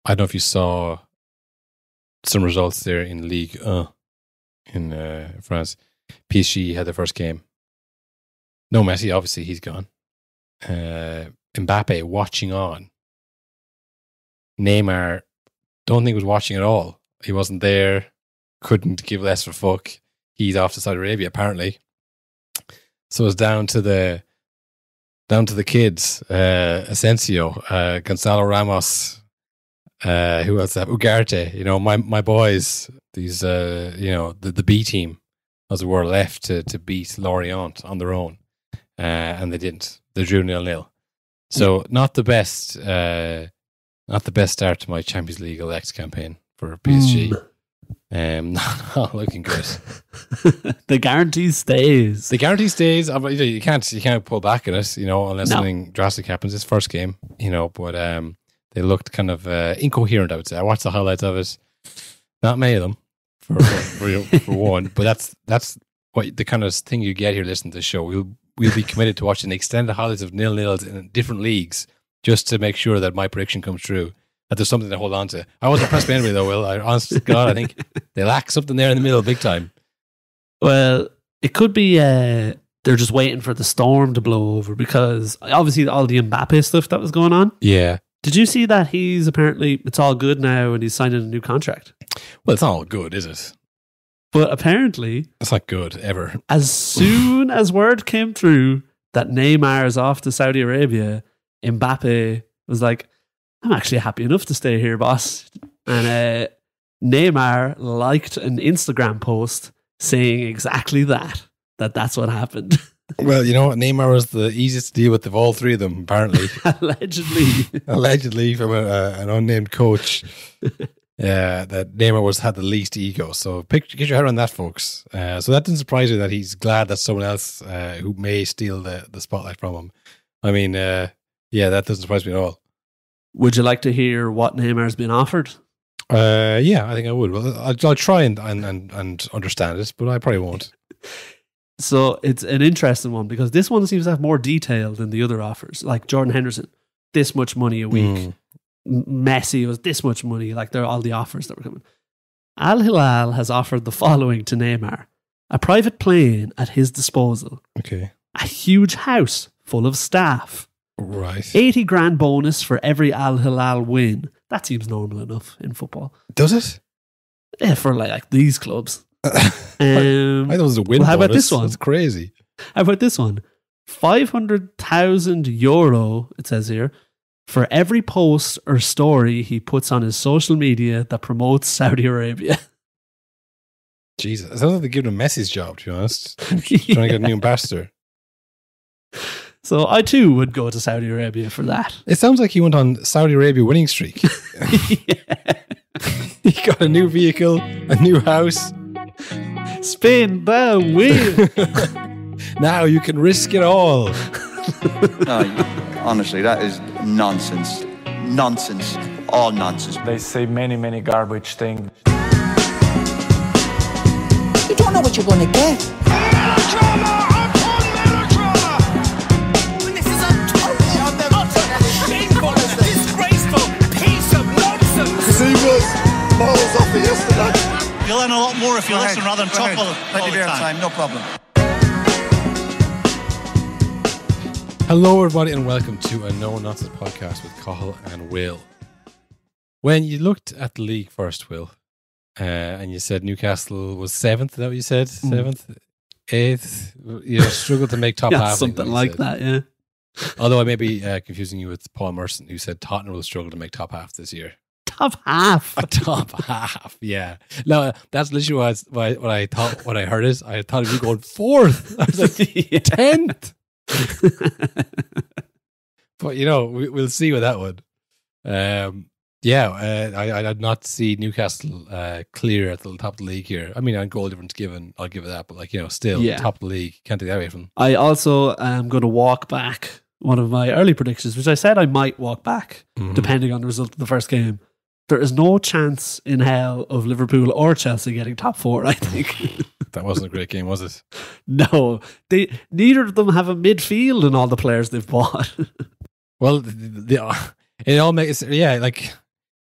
I don't know if you saw some results there in Ligue 1 in France. PSG had their first game. No Messi, obviously he's gone. Mbappe watching on. Neymar, don't think was watching at all. He wasn't there. Couldn't give less of a fuck. He's off to Saudi Arabia apparently. So it's down to the kids. Asensio, Gonzalo Ramos. Who else? Ugarte. You know, my boys. These, the B team, as it were, left to beat Lorient on their own, and they didn't. They drew 0-0. So not the best start to my Champions League elect campaign for PSG. Not looking good. The guarantee stays. The guarantee stays. You can't pull back on it, unless something drastic happens. It's first game, but they looked kind of incoherent, I would say. I watched the highlights of it. Not many of them, for one. But that's what the kind of thing you get here listening to the show. We'll be committed to watching the extended highlights of 0-0s in different leagues just to make sure that my prediction comes true. That there's something to hold on to. I wasn't impressed by anybody though, Will. Honest to God, I think they lack something there in the middle big time. Well, it could be they're just waiting for the storm to blow over, because obviously all the Mbappe stuff that was going on. Yeah. Did you see that he's apparently, it's all good now and he's signing a new contract? Well, it's not all good, is it? But apparently... It's not good, ever. As soon as word came through that Neymar is off to Saudi Arabia, Mbappe was like, I'm actually happy enough to stay here, boss. And Neymar liked an Instagram post saying exactly that's what happened. Well, you know what? Neymar was the easiest to deal with of all three of them, apparently. Allegedly from an unnamed coach. That Neymar had the least ego. So get your head around that, folks. So that didn't surprise me that he's glad that someone else who may steal the spotlight from him. I mean, that doesn't surprise me at all. Would you like to hear what Neymar's been offered? Yeah, I think I would. Well, I'll try and understand it, but I probably won't. So it's an interesting one, because this one seems to have more detail than the other offers. Like Jordan Henderson, this much money a week. Messi was this much money. Like they're all the offers that were coming. Al Hilal has offered the following to Neymar: a private plane at his disposal. Okay. A huge house full of staff. Right. 80 grand bonus for every Al Hilal win. That seems normal enough in football. Does it? Yeah, for like these clubs. I thought it was a win bonus. How about this one? That's crazy. How about this one? €500,000, it says here, for every post or story he puts on his social media that promotes Saudi Arabia. Jesus. It sounds like they're giving him Messi's job, to be honest. Trying to get a new ambassador. So I too would go to Saudi Arabia for that. It sounds like he went on Saudi Arabia winning streak. He got a new vehicle, a new house. Spin the wheel. Now you can risk it all. No, honestly, that is nonsense. Nonsense. All nonsense. They say many garbage things. You don't know what you're going to get. Melodrama upon melodrama. This is a shameful, disgraceful piece of nonsense. He was miles off it yesterday. You'll learn a lot more if you listen rather than talk all Plenty the of time. time, no problem. Hello, everybody, and welcome to a No Nonsense podcast with Cathal and Will. When you looked at the league first, Will, and you said Newcastle was 7th, is that what you said? 7th? 8th? You struggled to make top half. Something like that, yeah. Although I may be confusing you with Paul Merson, who said Tottenham will struggle to make top half this year. Top half? A top half, yeah. No, that's literally what I thought when I heard it. I thought of you going 4th. I was like, 10th. But we'll see with that one. I did not see Newcastle clear at the top of the league here. I mean, on goal difference given, I'll give it that, but still top of the league, can't take that away from them. I also am going to walk back one of my early predictions, which I said I might walk back depending on the result of the first game. There is no chance in hell of Liverpool or Chelsea getting top 4, I think. That wasn't a great game, was it? No. Neither of them have a midfield in all the players they've bought. Well, it all makes,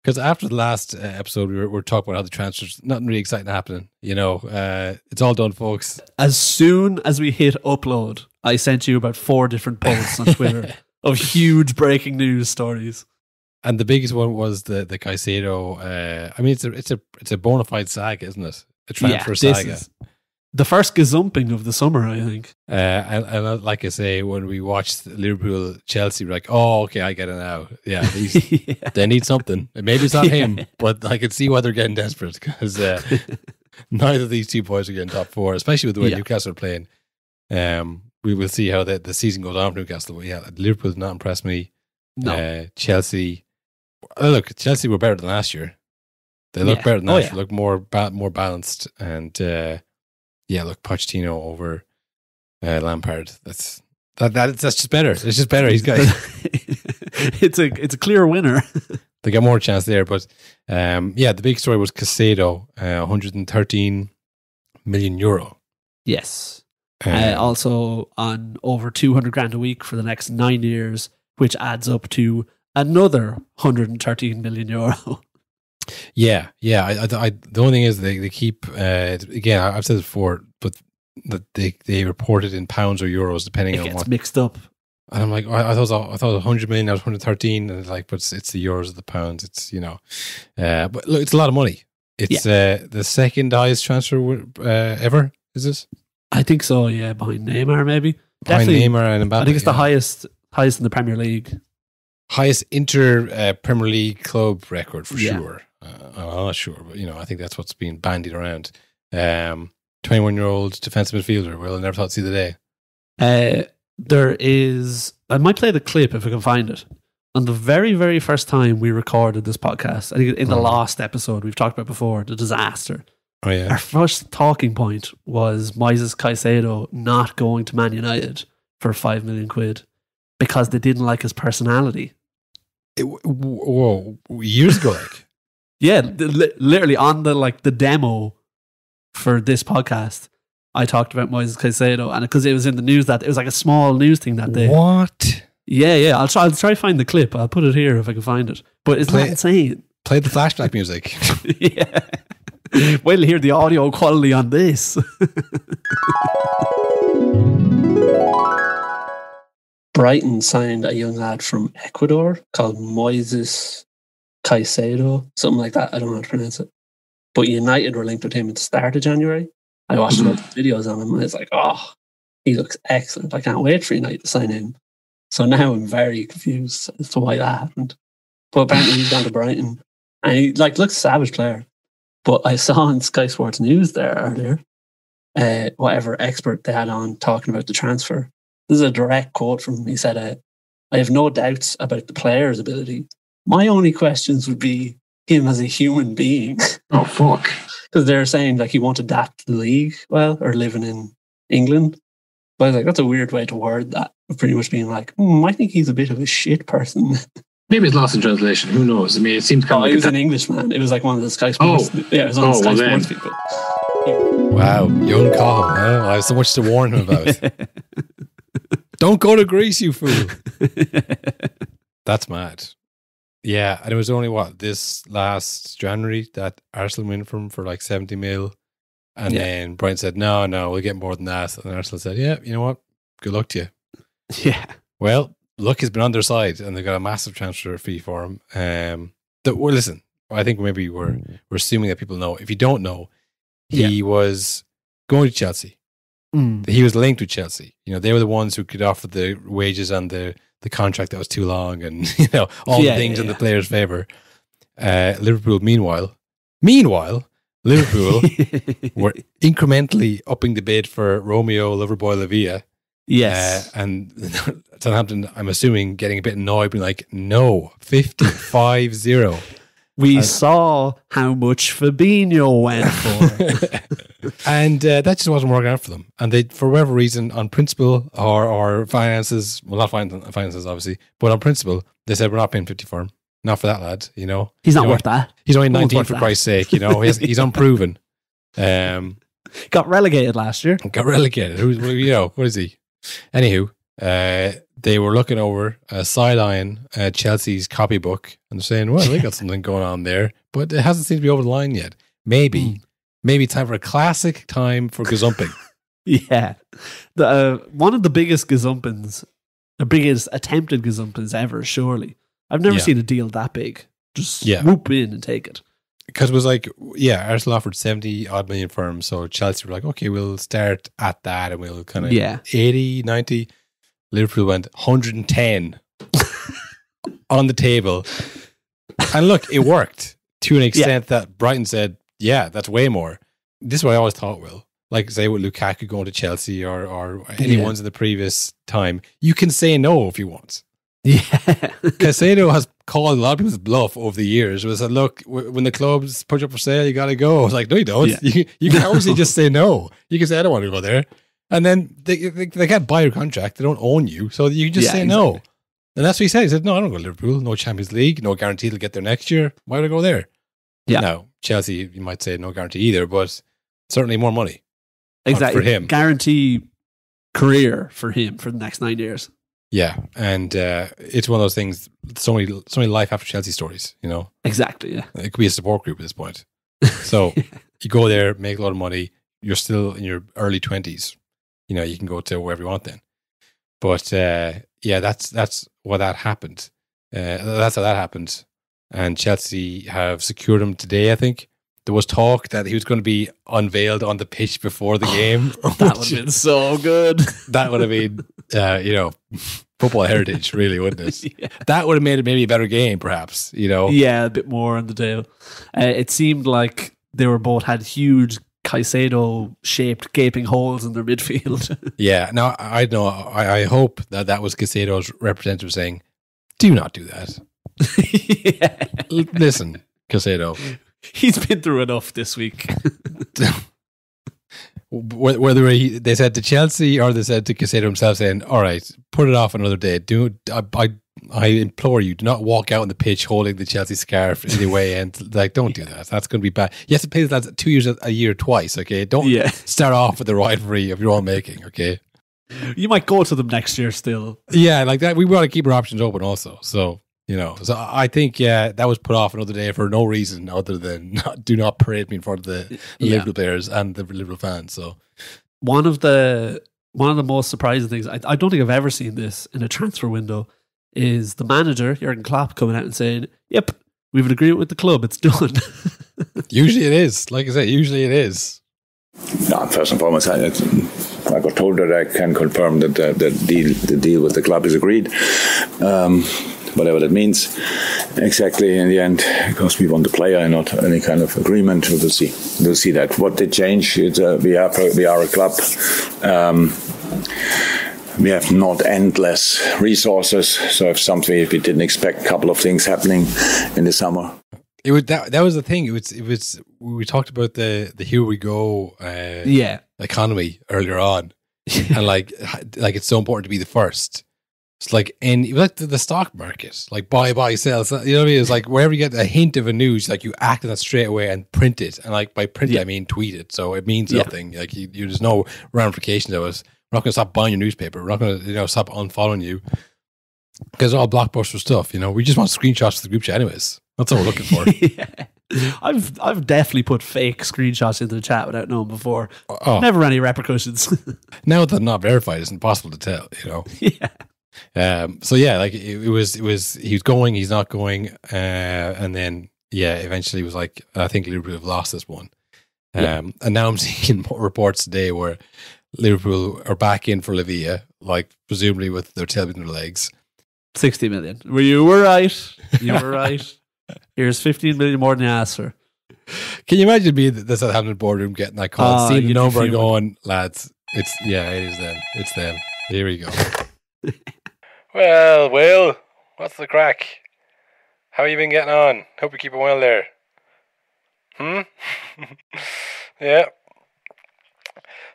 Because after the last episode, we were talking about how the transfers, nothing really exciting happening. It's all done, folks. As soon as we hit upload, I sent you about 4 different posts on Twitter of huge breaking news stories. And the biggest one was the Caicedo. It's a bona fide saga, isn't it? A transfer saga. The first gazumping of the summer, I think. And like I say, when we watched Liverpool Chelsea, we're like, oh, okay, I get it now. Yeah, they need something. Maybe it's not him, but I can see why they're getting desperate because neither of these two boys are getting top 4, especially with the way Newcastle are playing. We will see how the season goes on for Newcastle. But yeah, Liverpool did not impress me. No. Chelsea. Look, Chelsea were better than last year. They look better than last year. Look more balanced and. Look, Pochettino over Lampard. That's just better. It's just better. He's got. it's a clear winner. They got more chance there, but the big story was Caicedo, 113 million euro. Yes, also on over 200 grand a week for the next 9 years, which adds up to another 113 million euro. Yeah. The only thing is they keep again. I've said it before, but that they report it in pounds or euros depending on what mixed up. And I'm like, I thought it was 100 million. I was 113, and it's like, but it's the euros or the pounds. It's but look, it's a lot of money. It's the second highest transfer ever. Is this? I think so. Yeah, behind Neymar, maybe. Behind Neymar and Mbappe. I think it's the highest in the Premier League. Highest Premier League club record for sure. I'm not sure, but I think that's what's being bandied around. 21-year-old defensive midfielder. Well, I never thought to see the day. There is. I might play the clip if I can find it. On the very, very first time we recorded this podcast, I think in the last episode we've talked about before, the disaster. Oh yeah. Our first talking point was Moises Caicedo not going to Man United for £5 million because they didn't like his personality. Whoa, years ago, like. Yeah, literally on the demo for this podcast, I talked about Moises Caicedo, and because it was in the news it was like a small news thing that day. What? Yeah. I'll try to find the clip. I'll put it here if I can find it. But it's not insane. Play the flashback music. Yeah. Wait till you hear the audio quality on this. Brighton signed a young lad from Ecuador called Moises Caicedo, something like that. I don't know how to pronounce it. But United were linked with him at the start of January. I watched a lot of videos on him and I was like, oh, he looks excellent. I can't wait for United to sign him. So now I'm very confused as to why that happened. But apparently he's gone to Brighton. And he looks a savage player. But I saw on Sky Sports News there earlier, whatever expert they had on talking about the transfer. This is a direct quote from him. He said, I have no doubts about the player's ability. My only questions would be him as a human being. Oh, fuck. Because they're saying he won't adapt to the league well or living in England. But I was like, that's a weird way to word that. Pretty much being like, I think he's a bit of a shit person. Maybe it's lost in translation. Who knows? I mean, it seems kind of he was an Englishman. It was like one of the Sky Sports. Yeah, it was one of the Sky Sports people. Wow, young Colin. I have so much to warn him about. Don't go to Greece, you fool. That's mad. Yeah, and it was only this last January that Arsenal went from for like 70 mil. And then Brian said, no, we'll get more than that. And Arsenal said, yeah, you know what? Good luck to you. Yeah. Well, luck has been on their side and they got a massive transfer fee for him. Listen, I think maybe we're assuming that people know. If you don't know, he was going to Chelsea. He was linked with Chelsea. They were the ones who could offer the wages on the contract that was too long and, all the things in the player's favour. Liverpool, meanwhile, Liverpool were incrementally upping the bid for Romeo Lavia. Yes. And Southampton, I'm assuming, getting a bit annoyed, being like, no, 50-5-0. We saw how much Fabinho went for. And that just wasn't working out for them. And they, for whatever reason, on principle or finances, well, not finances, obviously, but on principle, they said, we're not paying 50 for him. Not for that lad, He's not worth that. He's only 19 for Christ's sake, He's unproven. Got relegated last year. Got relegated. What is he? Anywho, They were looking over side-eyeing Chelsea's copybook and saying, well, they got something going on there, but it hasn't seemed to be over the line yet. Maybe time for a classic time for gazumping. Yeah. One of the biggest gazumpings, the biggest attempted gazumpings ever, surely. I've never seen a deal that big. Just whoop in and take it. Because it was like, Arsenal offered 70 odd million for him, so Chelsea were like, okay, we'll start at that and we'll kind of 80, 90. Liverpool went 110 on the table. And look, it worked to an extent that Brighton said, yeah, that's way more. This is what I always thought, Will. Like, say, with Lukaku going to Chelsea or anyone's in the previous time, you can say no if you want. Yeah. Caicedo has called a lot of people's bluff over the years. It was like, look, when the clubs put you up for sale, you got to go. I was like, no, you don't. Yeah. You can obviously just say no. You can say, I don't want to go there. And then they can't buy your contract. They don't own you. So you can just say no. And that's what he said. He said, no, I don't go to Liverpool. No Champions League. No guarantee they'll get there next year. Why would I go there? Yeah. Now, Chelsea, you might say no guarantee either, but certainly more money. Exactly. For him. Guarantee career for him for the next 9 years. Yeah. And it's one of those things, so many life after Chelsea stories, you know? Exactly, yeah. It could be a support group at this point. So you go there, make a lot of money. You're still in your early 20s. You know, you can go to wherever you want then. But that's what that happened. That's how that happened. And Chelsea have secured him today, I think. There was talk that he was going to be unveiled on the pitch before the game. That would have been so good. That would have been, football heritage, really, wouldn't it? Yeah. That would have made it maybe a better game, perhaps, you know? Yeah, a bit more on the day. It seemed like they were both had huge Caicedo-shaped gaping holes in their midfield. Yeah, now I hope that was Caicedo's representative saying, do not do that. Listen, Caicedo. He's been through enough this week. Whether they said to Chelsea or they said to Caicedo himself saying, all right, put it off another day. I implore you, do not walk out on the pitch holding the Chelsea scarf anyway, and don't do that. That's going to be bad. You have to pay that 2 years a year twice, okay? Don't start off with the rivalry of your own making, okay? You might go to them next year still. Yeah, like that. We want to keep our options open also. So, so I think, that was put off another day for no reason other than do not parade me in front of the Liverpool players and the Liverpool fans. So, one of the most surprising things, I don't think I've ever seen this in a transfer window, is the manager, Jurgen Klopp, coming out and saying, yep, we have an agreement with the club, it's done. Usually it is. Like I said, usually it is. No, first and foremost, I got told that I can confirm that the deal with the club is agreed. Whatever that means exactly in the end, because we want the player and not any kind of agreement. We'll see that. What did change? We are a club. We have not endless resources, so if we didn't expect a couple of things happening in the summer. That was the thing. It was we talked about the here we go economy earlier on, and like it's so important to be the first. It's like it was like the stock market, like buy, sell. You know what I mean? It's like wherever you get a hint of a news, like you act on that straight away and print it. And like by print it, I mean tweet it. So it means nothing. Like there's no ramifications of it. We're not going to stop buying your newspaper. We're not going to stop unfollowing you because it's all blockbuster stuff. We just want screenshots of the group chat anyways. That's what we're looking for. I've definitely put fake screenshots into the chat without knowing before. Never any repercussions. Now that they're not verified, it's impossible to tell. Yeah. So yeah, like it was he was going, he's not going, and then eventually it was like, I think Liverpool have lost this one. And now I'm seeing more reports today where Liverpool are back in for Lavia, like presumably with their tail between their legs. 60 million. You were right. You were right. Here's 15 million more than you asked for. Can you imagine being the Southampton boardroom getting that call, seeing the number and going, lads, it is them. It's them. Here we go. Well, Will, what's the crack? How you been getting on? Hope you're keeping well there. Yeah.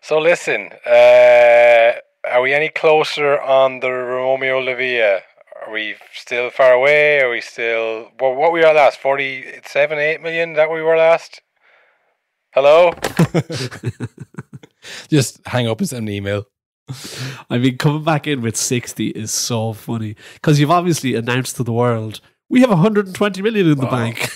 So listen, are we any closer on the Romeo Lavia? Are we still far away? Are we still... what we were last? 47, 8 million? Is that what we were last? Hello? Just hang up and send an email. I mean, coming back in with 60 is so funny because you've obviously announced to the world, we have 120 million in the bank.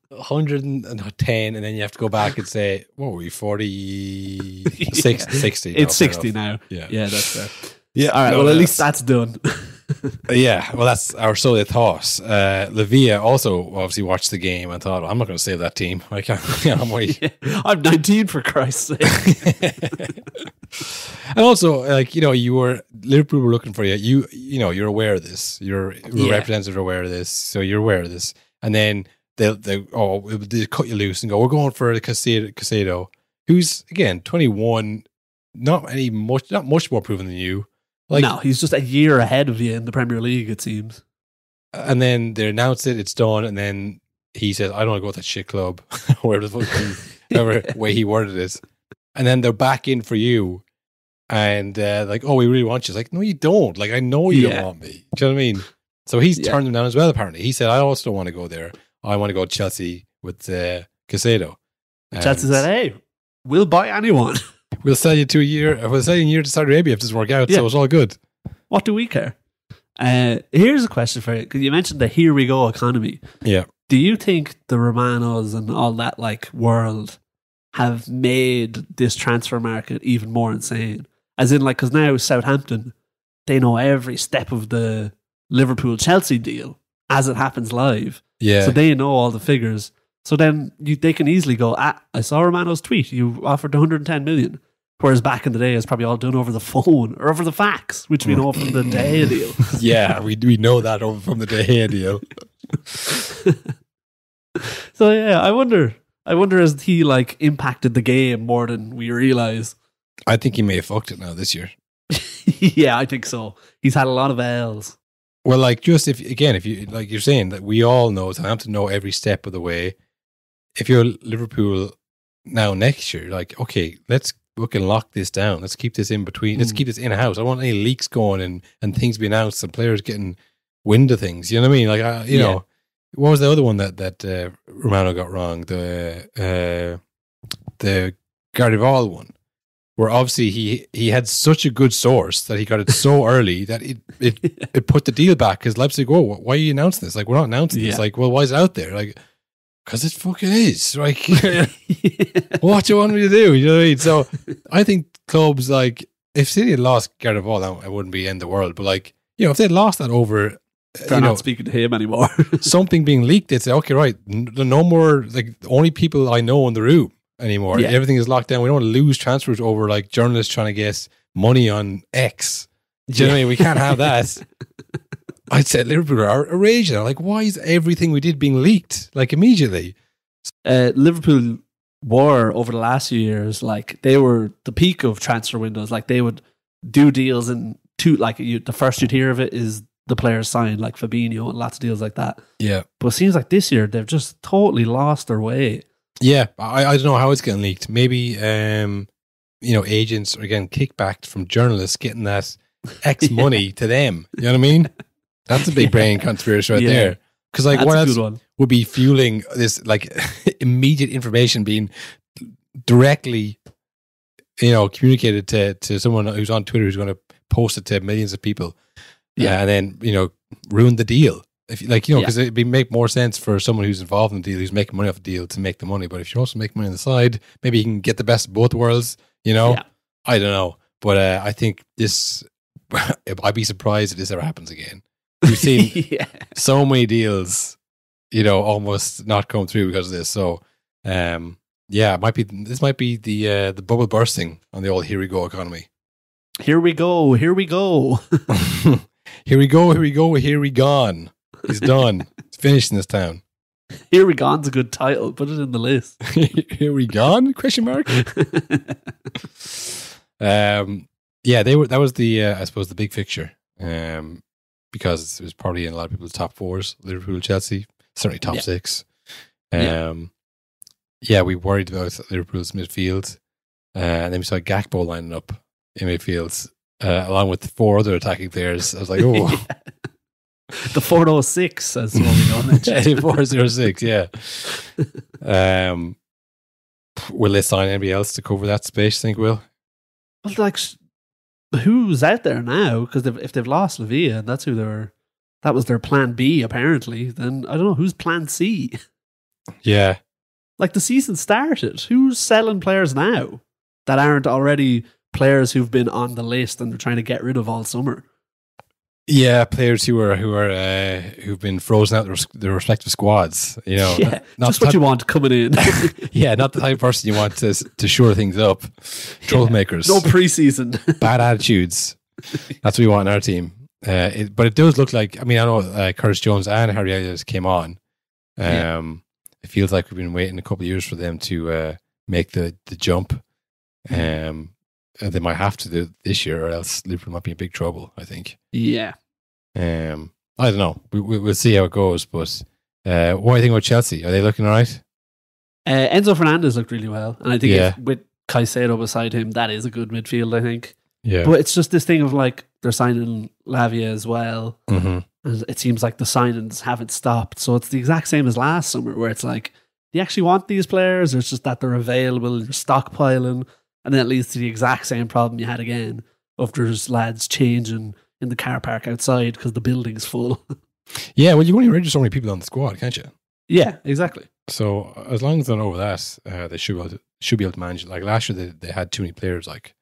110, and then you have to go back and say, what were we, 40? 60. It's 60 now. Yeah, that's fair. Yeah, all right, well, at least that's done. Yeah, well, that's our solid thoughts. Lavia also obviously watched the game and thought, I'm not going to save that team. I can't. I'm 19 for Christ's sake. And also, Liverpool were looking for you. You're aware of this. Your representatives are aware of this, so you're aware of this. And then they'll cut you loose and go, we're going for Caicedo, who's again 21, not much more proven than you. No, he's just a year ahead of you in the Premier League, it seems. And then they announce it's done, and then he says, I don't want to go to that shit club, whatever way he worded it. And then they're back in for you, and we really want you. It's like, no, you don't. Like, I know you don't want me. Do you know what I mean? So he's turned them down as well, apparently. He said, I also don't want to go there. I want to go to Chelsea with Caicedo. Chelsea said, hey, we'll buy anyone. We'll sell you to a year. We'll sell you a year to Saudi Arabia if it doesn't work out. So it's all good. What do we care? Here's a question for you, because you mentioned the here we go economy. Yeah. Do you think the Romanos and all that world have made this transfer market even more insane? As in, because now Southampton, they know every step of the Liverpool Chelsea deal as it happens live. Yeah. So they know all the figures. So then they can easily go, I saw Romano's tweet, you offered 110 million. Whereas back in the day, it's probably all done over the phone or over the fax, which we know from the De Gea deal. Yeah, we know that over from the De Gea deal. So yeah, I wonder has he impacted the game more than we realise? I think he may have fucked it now this year. Yeah, I think so. He's had a lot of L's. Well, if you you're saying that we all know, Southampton know every step of the way. If you're Liverpool now next year, okay, we can lock this down. Let's keep this in between. Let's keep this in house. I don't want any leaks going and things being announced and players getting wind of things. You know what I mean? Know, what was the other one that Romano got wrong? The Gardival one, where obviously he had such a good source that he got it so early that it put the deal back, because Leipzig, why are you announcing this? We're not announcing this. Well, why is it out there? Because it fucking is. What do you want me to do? You know what I mean? So I think clubs if City had lost Gardival, it wouldn't be the end of the world. But if they'd lost that over, they're not speaking to him anymore. something being leaked, they'd say, okay, right, no more only people I know in the room anymore. Yeah. Everything is locked down. We don't want to lose transfers over journalists trying to get money on X. Do you know what I mean? We can't have that. I'd say Liverpool are raging. Why is everything we did being leaked immediately? Liverpool were over the last few years they were the peak of transfer windows. They would do deals in the first you'd hear of it is the players signed, Fabinho and lots of deals like that. Yeah, but it seems like this year they've just totally lost their way. Yeah, I don't know how it's getting leaked. Maybe agents are getting kickbacked from journalists, getting that X money to them. You know what I mean? That's a big brain conspiracy right there. Because what else would be fueling this immediate information being directly, communicated to someone who's on Twitter who's going to post it to millions of people, and then ruin the deal. If because it'd make more sense for someone who's involved in the deal, who's making money off the deal, to make the money. But if you're also making money on the side, maybe you can get the best of both worlds. I don't know, but I think this. I'd be surprised if this ever happens again. We've seen so many deals, almost not come through because of this. So, this might be the bubble bursting on the old here we go economy. Here we go. Here we go. Here we go. Here we go. Here we gone. He's done. It's finished in this town. Here we gone's a good title. Put it in the list. Here we gone? Question mark. That was the I suppose the big fixture. Because it was probably in a lot of people's top fours, Liverpool, Chelsea, certainly top six. We worried about Liverpool's midfield. And then we saw Gakpo lining up in midfield, along with 4 other attacking players. I was like, oh. The 406, as what we know mentioned. 406, yeah. Will they sign anybody else to cover that space, I think, Will? Well, who's out there now? Because if they've lost Lavia, and that was their plan B apparently, then I don't know who's plan C. Yeah. Like the season started. Who's selling players now that aren't already players who've been on the list and they're trying to get rid of all summer? Yeah, players who've been frozen out their respective squads. You know, yeah, just what you want coming in. Yeah, not the type of person you want to shore things up. Troublemakers, no preseason, bad attitudes. That's what we want in our team. But it does look like. I mean, I know Curtis Jones and Harry Kane came on. It feels like we've been waiting a couple of years for them to make the jump. They might have to do this year, or else Liverpool might be in big trouble, I think. Yeah. I don't know. We'll see how it goes. But what do you think about Chelsea? Are they looking all right? Enzo Fernandez looked really well. And I think with Caicedo beside him, that is a good midfield, I think. Yeah. But it's just this thing of like, they're signing Lavia as well. Mm-hmm. And it seems like the signings haven't stopped. So it's the exact same as last summer, where it's like, do you actually want these players? Or it's just that they're available, you're stockpiling. And then it leads to the exact same problem you had again of there's lads changing in the car park outside because the building's full. Yeah, well, you can only register so many people on the squad, can't you? Yeah, exactly. So as long as they're not over that, they should be able to manage it. Like last year, they had too many players. Like,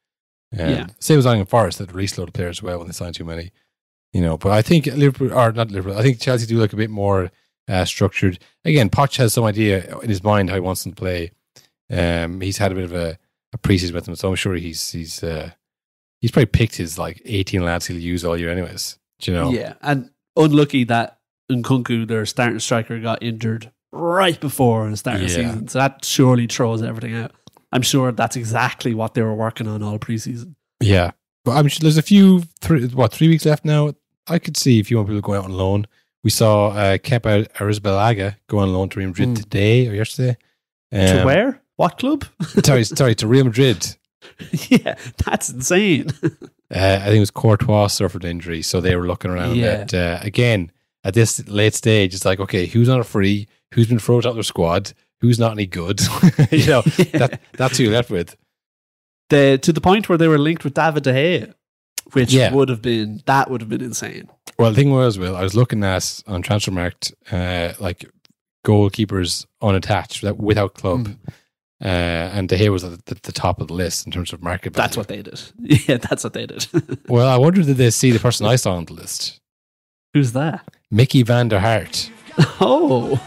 same as Nottingham Forest, that released a lot of players as well when they signed too many. You know, but I think I think Chelsea do look a bit more structured. Again, Poch has some idea in his mind how he wants them to play. He's had a bit of a preseason with them, so I'm sure he's probably picked his like 18 lads he'll use all year anyways. Do you know? Yeah, and unlucky that Nkunku, their starting striker, got injured right before the start of the season, so that surely throws everything out. I'm sure that's exactly what they were working on all preseason. Yeah, but I'm sure there's a few 3 weeks left now. I could see if you want people going out on loan. We saw Kepa Arrizabalaga go on loan to Real Madrid today or yesterday. To where? What club? sorry, to Real Madrid. Yeah, that's insane. I think it was Courtois suffered an injury, so they were looking around at, again, at this late stage, it's like, okay, who's on a free? Who's been frozen out their squad? Who's not any good? You know, that's who you're left with. To the point where they were linked with David De Gea, which would have been insane. Well, the thing was, Will, I was looking at on Transfermarkt, like goalkeepers unattached without club. And De Gea was at the top of the list in terms of market value. That's what they did. Yeah, that's what they did. Well, I wonder did they see the person I saw on the list? Who's that? Mickey van der Hart. Oh.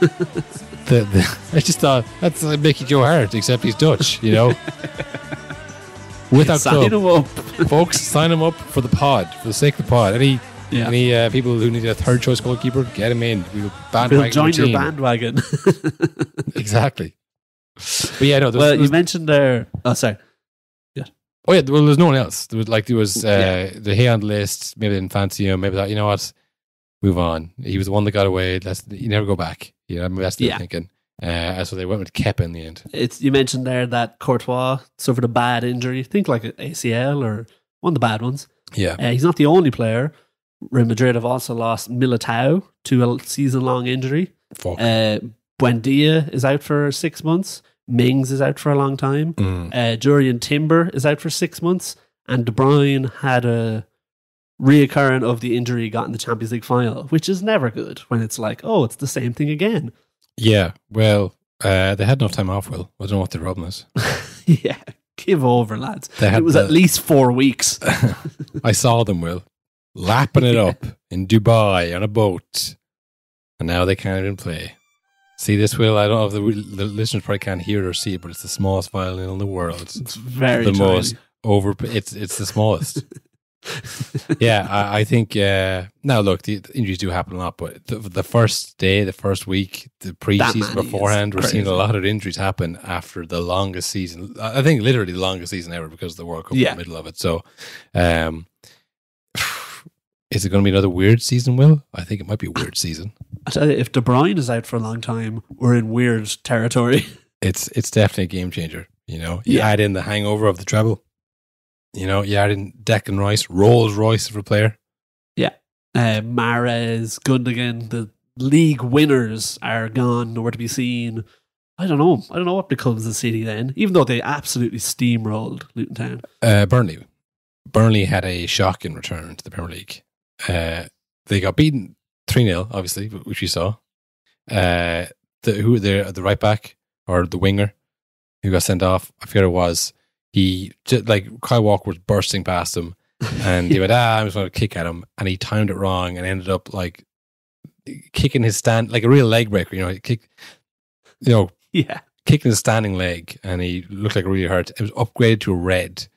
I just thought, that's like Mickey Joe Hart, except he's Dutch, you know? Without sign him up. Folks, sign him up for the pod, for the sake of the pod. Any people who need a third choice goalkeeper, get him in. We'll join your bandwagon. Exactly. But yeah, no. You mentioned there. Oh, sorry. Yeah. Oh yeah. Well, there's no one else. There was the Hay on the list. Maybe they didn't fancy him. Maybe that. You know what? Move on. He was the one that got away. You never go back. You know, that's what they're thinking. So they went with Kepa in the end. You mentioned there that Courtois suffered a bad injury. Think like an ACL or one of the bad ones. Yeah. He's not the only player. Real Madrid have also lost Militao to a season-long injury. Buendia is out for 6 months. Mings is out for a long time. Jurriën Timber is out for 6 months. And De Bruyne had a reoccurring of the injury he got in the Champions League final, which is never good when it's like, oh, it's the same thing again. Yeah, well, they had enough time off, Will. I don't know what the problem is. Yeah, give over, lads. It was at least 4 weeks. I saw them, Will, lapping it up in Dubai on a boat. And now they can't even play. See this, Will? I don't know if the listeners probably can't hear or see it, but it's the smallest violin in the world. It's very the tiny. Most it's the smallest. Yeah, I think now look, the injuries do happen a lot, but the first day, the first week, the pre-season beforehand, we're seeing a lot of injuries happen after the longest season. I think literally the longest season ever because of the World Cup in the middle of it. So is it going to be another weird season, Will? I think it might be a weird season. I tell you, if De Bruyne is out for a long time, we're in weird territory. It's definitely a game changer. You know, you add in the hangover of the treble. You know, you add in Declan Rice, Rolls Royce for a player. Yeah. Mahrez, Gundogan, the league winners are gone, nowhere to be seen. I don't know what becomes the City then, even though they absolutely steamrolled Luton Town. Burnley Burnley had a shocking return to the Premier League. They got beaten 3-0, obviously, which we saw. The right back or the winger who got sent off, I forget who it was. He just, like, Kyle Walker was bursting past him, and he went, I'm just going to kick at him, and he timed it wrong and ended up like kicking his stand like a real leg breaker. Kicking his standing leg, and he looked like really hurt. It was upgraded to a red.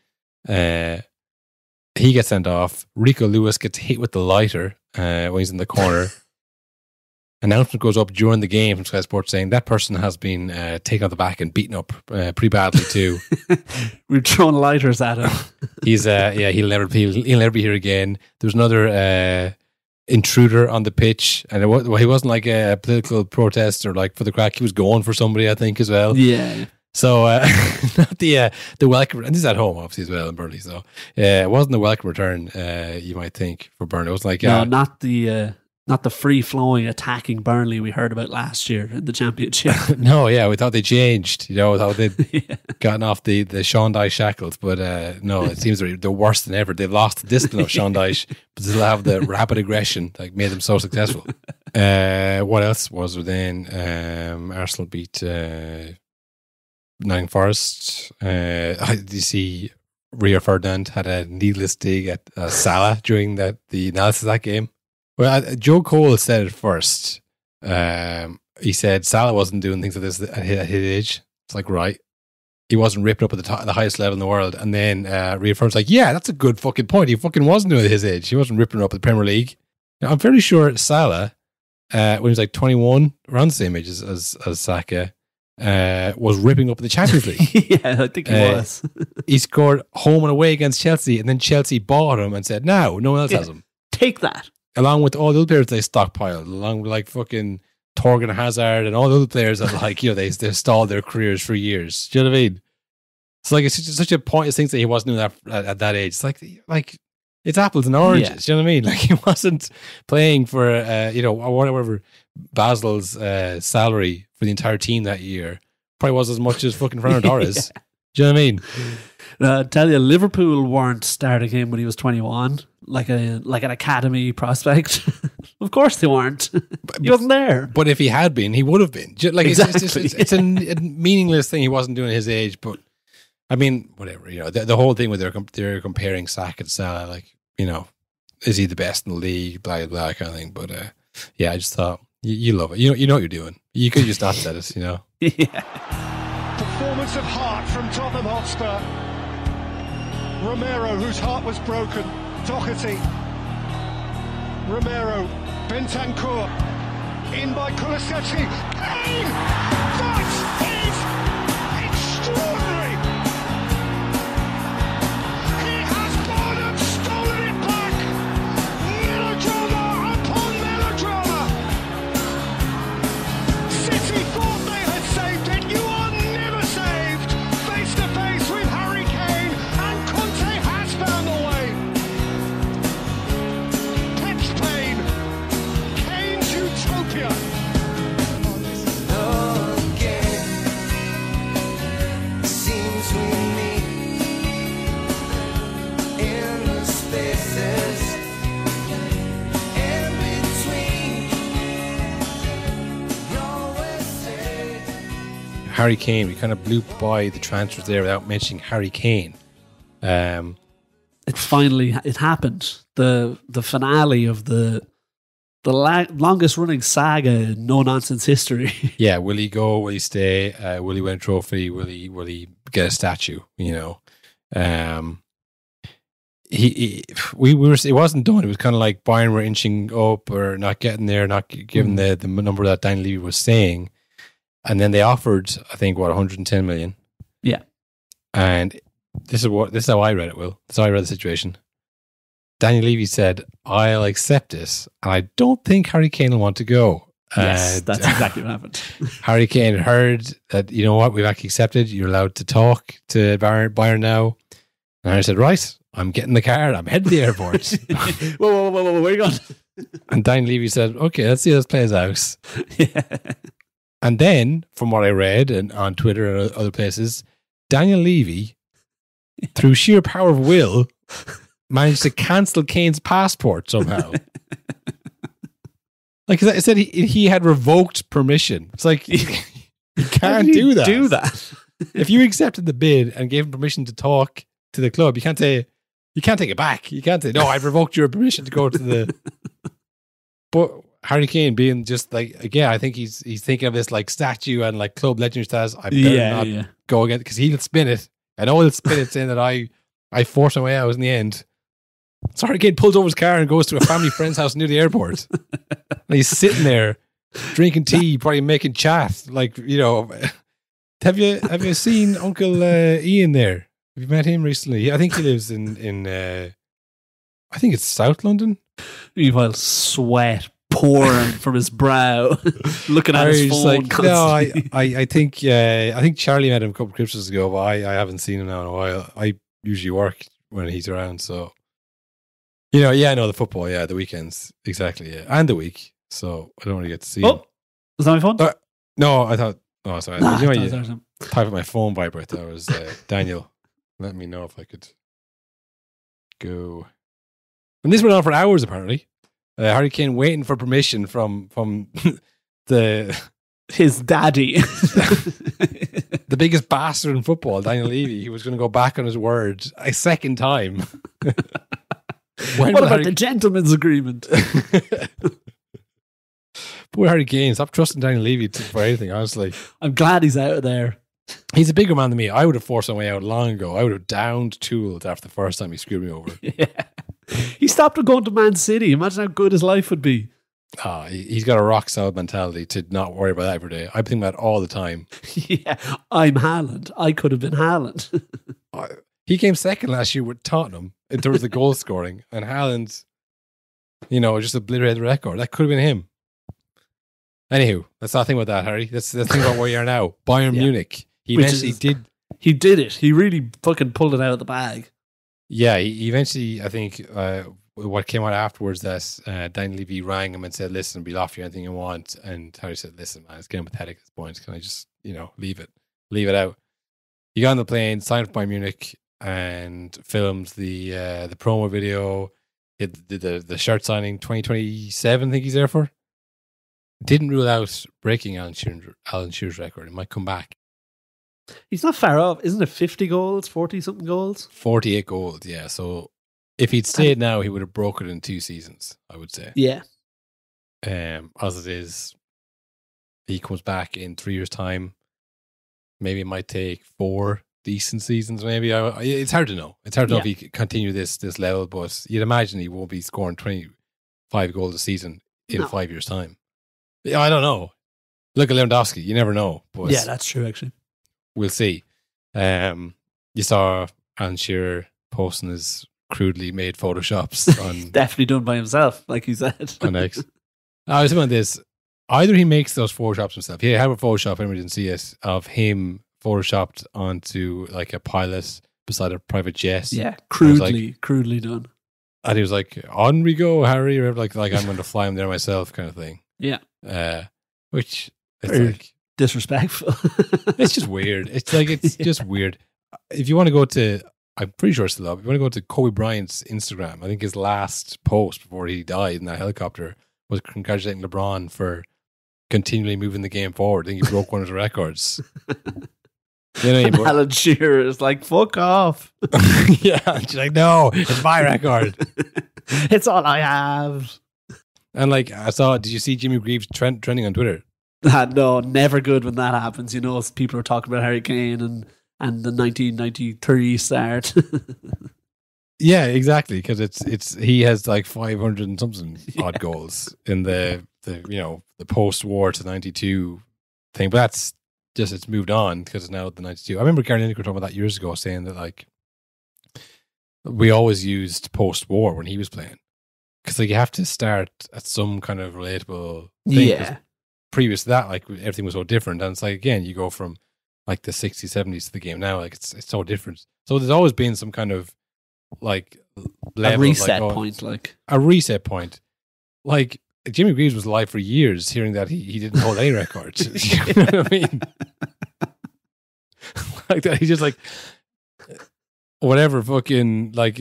He gets sent off. Rico Lewis gets hit with the lighter when he's in the corner. Announcement goes up during the game from Sky Sports saying that person has been taken off the back and beaten up pretty badly too. We've thrown lighters at him. He's he'll never be here again. There's another intruder on the pitch, and he wasn't like a political protest or like for the crack. He was going for somebody, I think, as well. Yeah. So not the welcome, and this is at home obviously as well in Burnley. So it wasn't a welcome return. You might think for Burnley, it was like not the free-flowing attacking Burnley we heard about last year in the Championship. No, yeah, we thought they changed. We thought they'd gotten off the Sean Dyche shackles, but no, it seems they're worse than ever. They've lost the discipline of Sean Dyche, but still have the rapid aggression that made them so successful. What else was there then? Arsenal beat Nottingham Forest. You see Rio Ferdinand had a needless dig at Salah during the analysis of that game. Well, Joe Cole said it first. He said Salah wasn't doing things like this at his age. It's like, right. He wasn't ripped up at the highest level in the world. And then reaffirms like, yeah, that's a good fucking point. He fucking wasn't doing it at his age. He wasn't ripping up at the Premier League. Now, I'm fairly sure Salah, when he was like 21, around the same age as Saka, was ripping up in the Champions League. Yeah, I think he was. He scored home and away against Chelsea, and then Chelsea bought him and said, no one else has him. Take that. Along with all the other players they stockpiled, along with like fucking Torgan Hazard and all the other players that like, they've stalled their careers for years. Do you know what I mean? It's like, it's such a pointless thing that he wasn't doing that at that age. It's like it's apples and oranges. Yeah. Do you know what I mean? Like, he wasn't playing for, whatever Basil's salary for the entire team that year. Probably was as much as fucking Fernando Torres. Yeah. Do you know what I mean? I tell you, Liverpool weren't starting him when he was 21, like an academy prospect. Of course they weren't. He wasn't there. But if he had been, he would have been. Like, exactly. It's a meaningless thing. He wasn't doing his age, but I mean, whatever. The whole thing with they're comparing Saka to Salah, like, is he the best in the league? Blah blah kind of thing. But I just thought you love it. You know what you're doing. You could just not said it. Yeah. Performance of heart from Tottenham Hotspur. Romero, whose heart was broken. Doherty. Romero. Bentancur. In by Kulusevski. Kane! That is extraordinary! He has gone and stolen it back! Melodrama upon melodrama! City thought they had saved it. You are never saved! Face to face with Harry Kane, and Conte has found a way. Pep's pain. Kane's utopia. Harry Kane, we kind of blew by the transfers there without mentioning Harry Kane. It happened. The finale of the longest running saga in no nonsense history. Yeah, will he go? Will he stay? Will he win a trophy? Will he get a statue? It wasn't done. It was kind of like Bayern were inching up or not getting there, not given the number that Daniel Levy was saying. And then they offered, I think, 110 million. Yeah. And this is how I read it, Will. This is how I read the situation. Daniel Levy said, I'll accept this, and I don't think Harry Kane will want to go. Yes, that's exactly what happened. Harry Kane heard that, you know what, we've actually accepted, you're allowed to talk to Bayern now. And I said, right, I'm getting the car, I'm heading to the airport. whoa, where are you going? And Daniel Levy said, okay, let's see how this plays out. Yeah. And then, from what I read and on Twitter and other places, Daniel Levy, through sheer power of will, managed to cancel Kane's passport somehow. Like I said, he had revoked permission. It's like you can't do that. Do that. If you accepted the bid and gave him permission to talk to the club, you can't take it back. You can't say, no, I've revoked your permission to go to the. But Harry Kane being just like, again, I think he's thinking of this like statue and like club legendary status. I better not go again because he'll spin it. I know he'll spin it saying that I forced my way out in the end. So Harry Kane pulls over his car and goes to a family friend's house near the airport. And he's sitting there drinking tea, probably making chat. Like, you know, have you seen Uncle Ian there? Have you met him recently? I think he lives in I think it's South London. Meanwhile, sweat pouring from his brow, looking at his phone. Like, no, I think Charlie met him a couple of Christmases ago, but I haven't seen him now in a while. I usually work when he's around, so you know, I know the football, the weekends, exactly, and the week. So I don't really get to see him. Was that my phone? No, I thought. Oh, sorry. Nah, Type of my phone vibrate. That was Daniel. Let me know if I could go. And this went on for hours, apparently. Harry Kane waiting for permission from his daddy, the biggest bastard in football, Daniel Levy. He was going to go back on his word a second time. What about the gentleman's agreement? Poor Harry Kane. Stop trusting Daniel Levy for anything, honestly. I'm glad he's out of there. He's a bigger man than me. I would have forced my way out long ago. I would have downed Tooled after the first time he screwed me over. Yeah. He stopped him going to Man City. Imagine how good his life would be. He's got a rock solid mentality to not worry about that every day. I think about it all the time. Yeah, I'm Haaland. I could have been Haaland. He came second last year with Tottenham in terms of the goal scoring, and Haaland, just obliterated the record. That could have been him. Anywho, let's not think about that, Harry. Let's think about where you are now. Bayern Munich. He eventually did. He did it. He really fucking pulled it out of the bag. Yeah, he eventually, I think, what came out afterwards that Daniel Levy rang him and said, listen, we'll offer you anything you want. And Harry said, listen, man, it's getting pathetic at this point. Can I just, leave it out? He got on the plane, signed for Bayern Munich, and filmed the promo video. He did the shirt signing 2027, I think he's there for. Didn't rule out breaking Alan Shearer's record. It might come back. He's not far off. Isn't it 50 goals, 40-something goals? 48 goals, yeah. So if he'd stayed now, he would have broken it in 2 seasons, I would say. Yeah. As it is, he comes back in 3 years' time. Maybe it might take 4 decent seasons, maybe. It's hard to know. It's hard to know if he can continue this level, but you'd imagine he won't be scoring 25 goals a season in 5 years' time. Yeah, I don't know. Look at Lewandowski. You never know. But yeah, that's true, actually. We'll see. You saw Alan Shearer posting his crudely made photoshops on definitely done by himself, like he said. On X. I was thinking about this. Either he makes those photoshops himself. Yeah, have a Photoshop, anyone didn't see it, of him photoshopped onto like a pilot beside a private jet. Yeah, crudely done. And he was like, on we go, Harry, or like I'm going to fly him there myself kind of thing. Yeah. Which it's very like disrespectful. It's just weird. It's like just weird. If you want to go to, I'm pretty sure it's still up. If you want to go to Kobe Bryant's Instagram, I think his last post before he died in that helicopter was congratulating LeBron for continually moving the game forward. I think he broke one of his records. Alan Shearer is like, fuck off. Yeah, she's like, no, it's my record. It's all I have. And like I saw, did you see Jimmy Greaves trending on Twitter? No, never good when that happens. People are talking about Harry Kane and the 1993 start. Yeah, exactly, because it's he has like 500 and something odd goals in the post-war to 92 thing, but that's just, it's moved on because it's now the 92. I remember Gary Lineker talking about that years ago, saying that like we always used post-war when he was playing. Because like you have to start at some kind of relatable thing. Yeah. Previous to that, like everything was so different, and it's like again, you go from like the 60s, 70s to the game now, like it's so different. So there's always been some kind of like level, a reset like, point, like a reset point. Like Jimmy Greaves was alive for years, hearing that he didn't hold any records. You know what I mean? Like that, he just like whatever fucking like.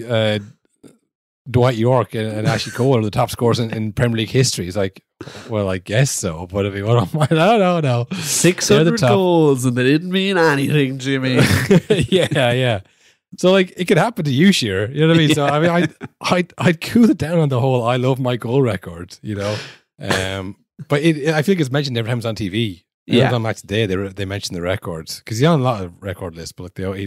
Dwight York and Ashley Cole are the top scorers in Premier League history. It's like, well, I guess so. But if you want to, no. 600 goals and they didn't mean anything, Jimmy. yeah. So like, it could happen to you, Shearer. You know what I mean? So I mean, I'd cool it down on the whole I love my goal record, you know. But I feel like it's mentioned every time it's on TV. On Match Day, they mention the records because he's on a lot of record lists. But like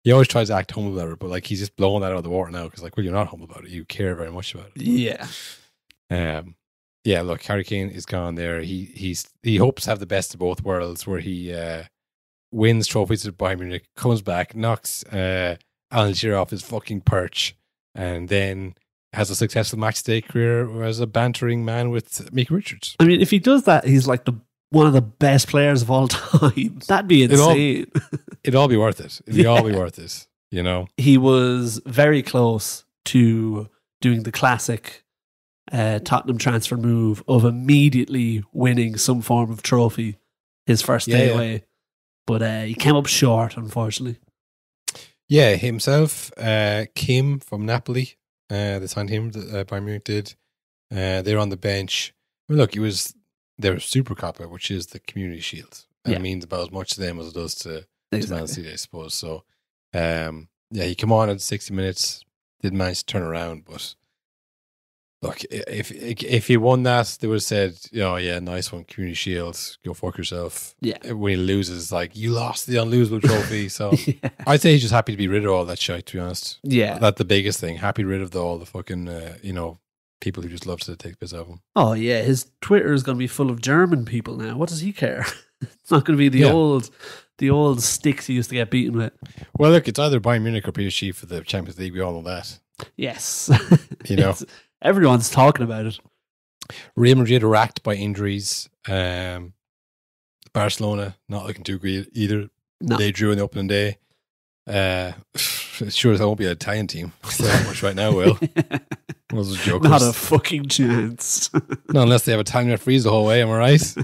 he always tries to act humble about it. But like he's just blowing that out of the water now because like, well, you're not humble about it. You care very much about it. Yeah. Look, Harry Kane is gone there. He hopes to have the best of both worlds, where he wins trophies at Bayern Munich, comes back, knocks Alan Shearer off his fucking perch, and then has a successful match day career as a bantering man with Mick Richards. I mean, if he does that, he's like one of the best players of all time. That'd be insane. It'd all be worth it. It'd all be worth it, you know? He was very close to doing the classic Tottenham transfer move of immediately winning some form of trophy his first day away. But he came up short, unfortunately. Yeah, himself, Kim from Napoli, they signed him, Bayern Munich did. They're on the bench. I mean, look, they're Super Coppa, which is the Community Shield. It means about as much to them as it does to Man City, I suppose. So, he came on at 60 minutes, didn't manage to turn around, but look, if he won that, they would have said, nice one, Community Shield, go fuck yourself. Yeah. When he loses, like, you lost the unlosable trophy. So I'd say he's just happy to be rid of all that shit, to be honest. Yeah. That's the biggest thing. Happy rid of all the fucking, people who just love to take piss out of him. Oh, yeah. His Twitter is going to be full of German people now. What does he care? It's not going to be the old sticks he used to get beaten with. Well, look, it's either Bayern Munich or PSG for the Champions League. We all know that. Yes. Everyone's talking about it. Real Madrid are racked by injuries. Barcelona not looking too great either. No. They drew in the opening day. Sure as I won't be an Italian team. Say that much right now, Will. Those jokers. Not a fucking chance. Not unless they have Italian referees the whole way, am I right?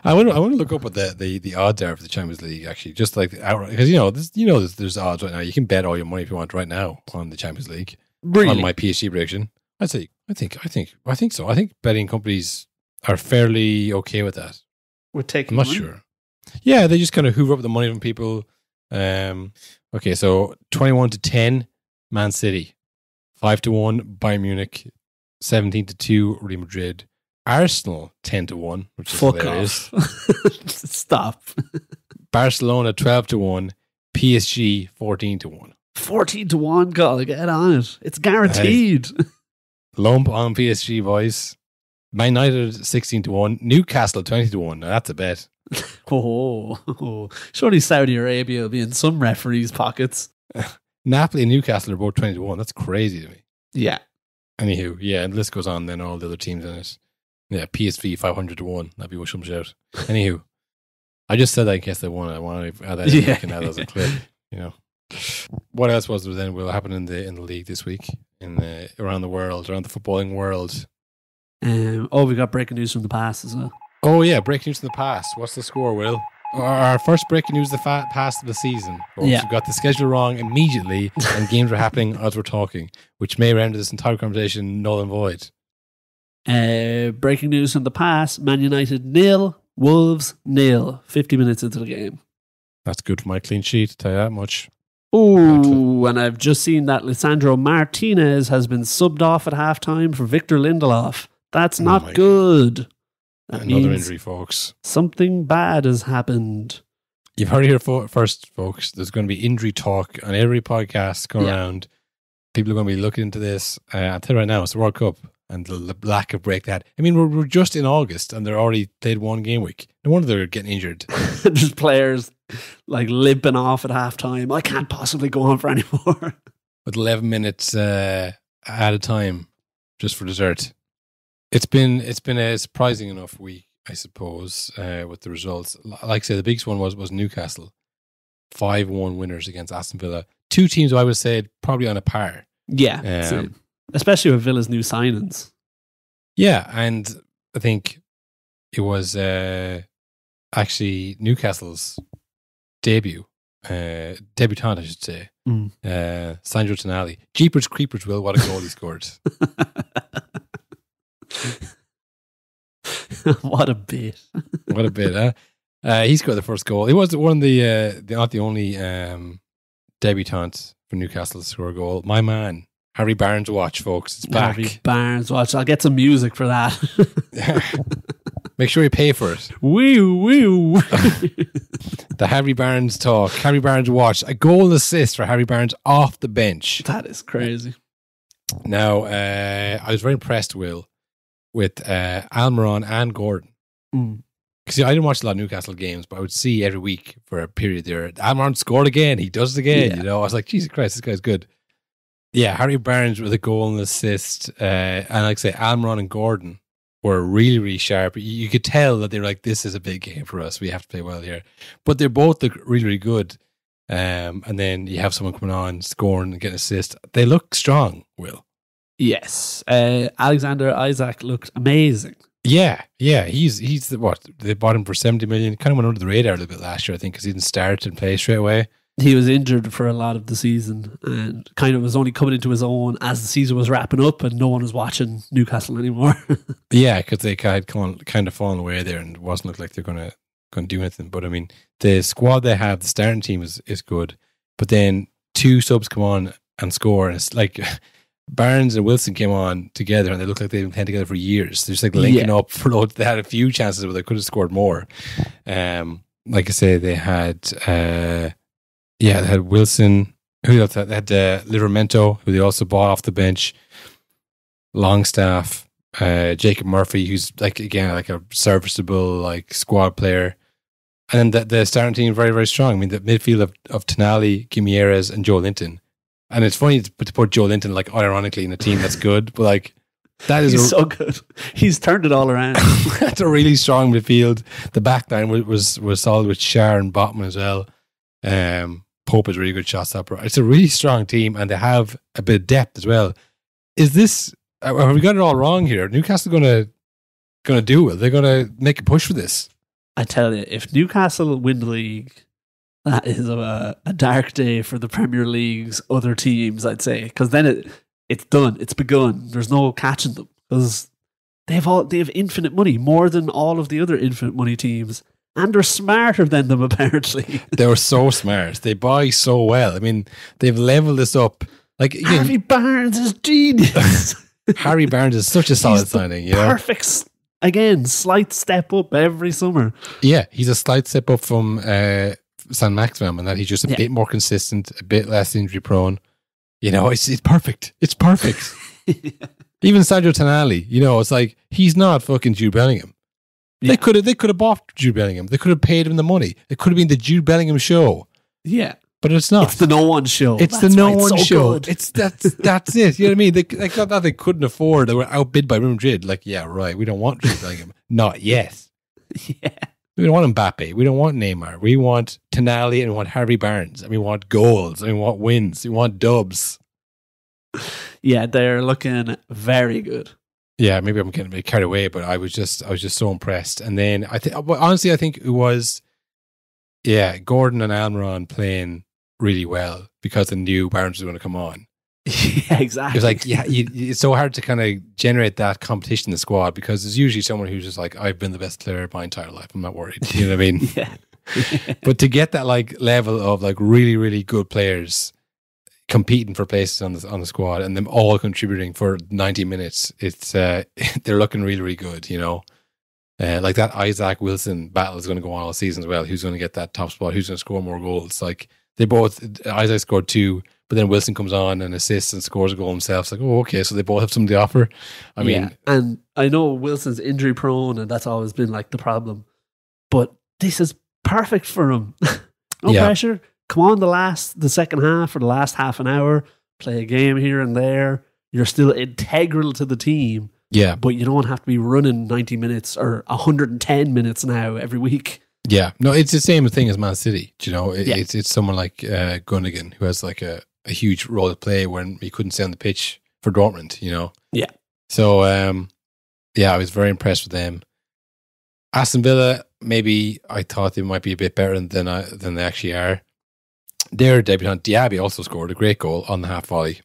I want to look up what the odds are for the Champions League, actually, just like outright, because there's odds right now. You can bet all your money if you want right now on the Champions League. Really? On my PSG prediction, I think so. I think betting companies are fairly okay with that. We're taking. I'm not sure. Yeah, they just kind of hoover up the money from people. Okay, so 21-10, Man City, 5-1, Bayern Munich, 17-2, Real Madrid. Arsenal 10-1, which is hilarious. Stop. Barcelona 12-1, PSG 14-1. 14-1, God, get on it. It's guaranteed. Lump on PSG, boys. Man United 16-1, Newcastle 20-1. Now that's a bet. Surely Saudi Arabia will be in some referees' pockets. Napoli and Newcastle are both 20-1. That's crazy to me. Yeah. Anywho, and the list goes on. Then all the other teams in it. Yeah, PSV 500-1. That'd be Wisham's shout. Anywho, I just said that in case they won. I want to add that in and as a clip. What else was there then? Will happen in the league this week around the world, around the footballing world? We got breaking news from the past as well. Oh yeah, breaking news from the past. What's the score, Will? Our first breaking news, the past of the season. Folks. We've got the schedule wrong immediately, and games are happening as we're talking, which may render this entire conversation null and void. Breaking news from the past: Man United 0, Wolves 0. 50 minutes into the game. That's good for my clean sheet. Tell you that much. Oh, and I've just seen that Lisandro Martinez has been subbed off at halftime for Victor Lindelof. That's not good. That Another injury, folks. Something bad has happened. You've heard it here first, folks. There's going to be injury talk on every podcast going around. People are going to be looking into this. I'll tell you right now, it's the World Cup and the lack of break that. I mean, we're just in August and they're already played one game week. No wonder they're getting injured. There's players like limping off at halftime. I can't possibly go on for any more. With 11 minutes at a time just for dessert. It's been a surprising enough week, I suppose, with the results. Like I say, the biggest one was Newcastle. 5-1 winners against Aston Villa. Two teams I would say probably on a par. Yeah, especially with Villa's new signings. Yeah, and I think it was actually Newcastle's debut debutant, I should say. Sandro Tonali. Jeepers Creepers, Will, what a goal he scored. What a bit. What a bit, huh? He scored the first goal. He was one of the not the only debutant for Newcastle to score a goal. My man, Harry Barnes watch, folks. It's back. Harry Barnes watch. I'll get some music for that. Make sure you pay for it. Woo, woo. The Harry Barnes talk. Harry Barnes watch. A goal assist for Harry Barnes off the bench. That is crazy. Now, I was very impressed, Will, with Almiron and Gordon. Because I didn't watch a lot of Newcastle games, but I would see every week for a period there. Almiron scored again. He does it again. Yeah. You know, I was like, Jesus Christ, this guy's good. Yeah, Harry Barnes with a goal and assist. And like I say, Almiron and Gordon were really, really sharp. You could tell that they were like, this is a big game for us. We have to play well here. But they both look really, really good. And then you have someone coming on, scoring and getting an assist. They look strong, Will. Yes. Alexander Isak looked amazing. Yeah. He's what? They bought him for 70 million. Kind of went under the radar a little bit last year, I think, because he didn't start and play straight away. He was injured for a lot of the season and kind of was only coming into his own as the season was wrapping up and no one was watching Newcastle anymore. Yeah, because they had kind of fallen away there and it wasn't look like they're going to do anything. But I mean, the squad they have, the starting team is good. But then two subs come on and score, and it's like Barnes and Wilson came on together and they look like they've been playing together for years. They're just like linking up for loads. They had a few chances where they could have scored more. Like I say, they had they had Wilson. Who else? They had Livramento, who they also bought off the bench. Longstaff, Jacob Murphy, who's like a serviceable like squad player. And then the starting team very, very strong. I mean, the midfield of Tonali, Guimaraes, and Joe Linton. And it's funny to put Joe Linton like ironically in a team that's good, but like that is so good. He's turned it all around. That's a really strong midfield. The back line was solid with Schär and Botman as well. Pope is a really good shot stopper. It's a really strong team, and they have a bit of depth as well. Is this? Have we got it all wrong here? Newcastle going to do it? They're going to make a push for this. I tell you, if Newcastle win the league, that is a dark day for the Premier League's other teams, I'd say, because then it's done. It's begun. There's no catching them because they have infinite money, more than all of the other infinite money teams. And they're smarter than them, apparently. They were so smart. They buy so well. I mean, they've leveled this up. Like Harry Barnes is genius. Harry Barnes is such a solid signing. You know? Perfect. Again, slight step up every summer. Yeah, he's a slight step up from San Maximin, and that he's just a bit more consistent, a bit less injury prone. You know, it's perfect. It's perfect. Even Sandro Tonali, you know, it's like he's not fucking Jude Bellingham. They could have bought Jude Bellingham. They could have paid him the money. It could have been the Jude Bellingham show. Yeah. But it's not. It's the no one show. It's the no one show. That's it. You know what I mean? They got that they couldn't afford. They were outbid by Real Madrid. Like, yeah, right. We don't want Jude Bellingham. Not yet. Yeah. We don't want Mbappe. We don't want Neymar. We want Tonali and we want Harry Barnes. And we want goals. And we want wins. We want dubs. Yeah, they're looking very good. Yeah, maybe I'm getting a bit carried away, but I was just so impressed. And then I think it was, Gordon and Almiron playing really well because they knew Barnes was going to come on. Yeah, exactly. It was like, it's so hard to kind of generate that competition in the squad because there's usually someone who's just like, I've been the best player of my entire life. I'm not worried. You know what I mean? Yeah. But to get that like level of like really, really good players competing for places on the squad and them all contributing for 90 minutes, it's they're looking really, really good, you know. Like that Isak Wilson battle is going to go on all season as well. Who's going to get that top spot? Who's going to score more goals? Like Isak scored 2, but then Wilson comes on and assists and scores a goal himself. It's like, oh, okay, so they both have something to offer. I mean, and I know Wilson's injury prone and that's always been like the problem, but this is perfect for him. No pressure. Come on, the second half or the last half an hour, play a game here and there. You're still integral to the team. Yeah. But you don't have to be running 90 minutes or 110 minutes now every week. Yeah. No, it's the same thing as Man City. Do you know, it's someone like Gundogan who has like a huge role to play when he couldn't stay on the pitch for Dortmund, you know? Yeah. So, I was very impressed with them. Aston Villa, maybe I thought they might be a bit better than they actually are. Their debutant Diaby also scored a great goal on the half volley.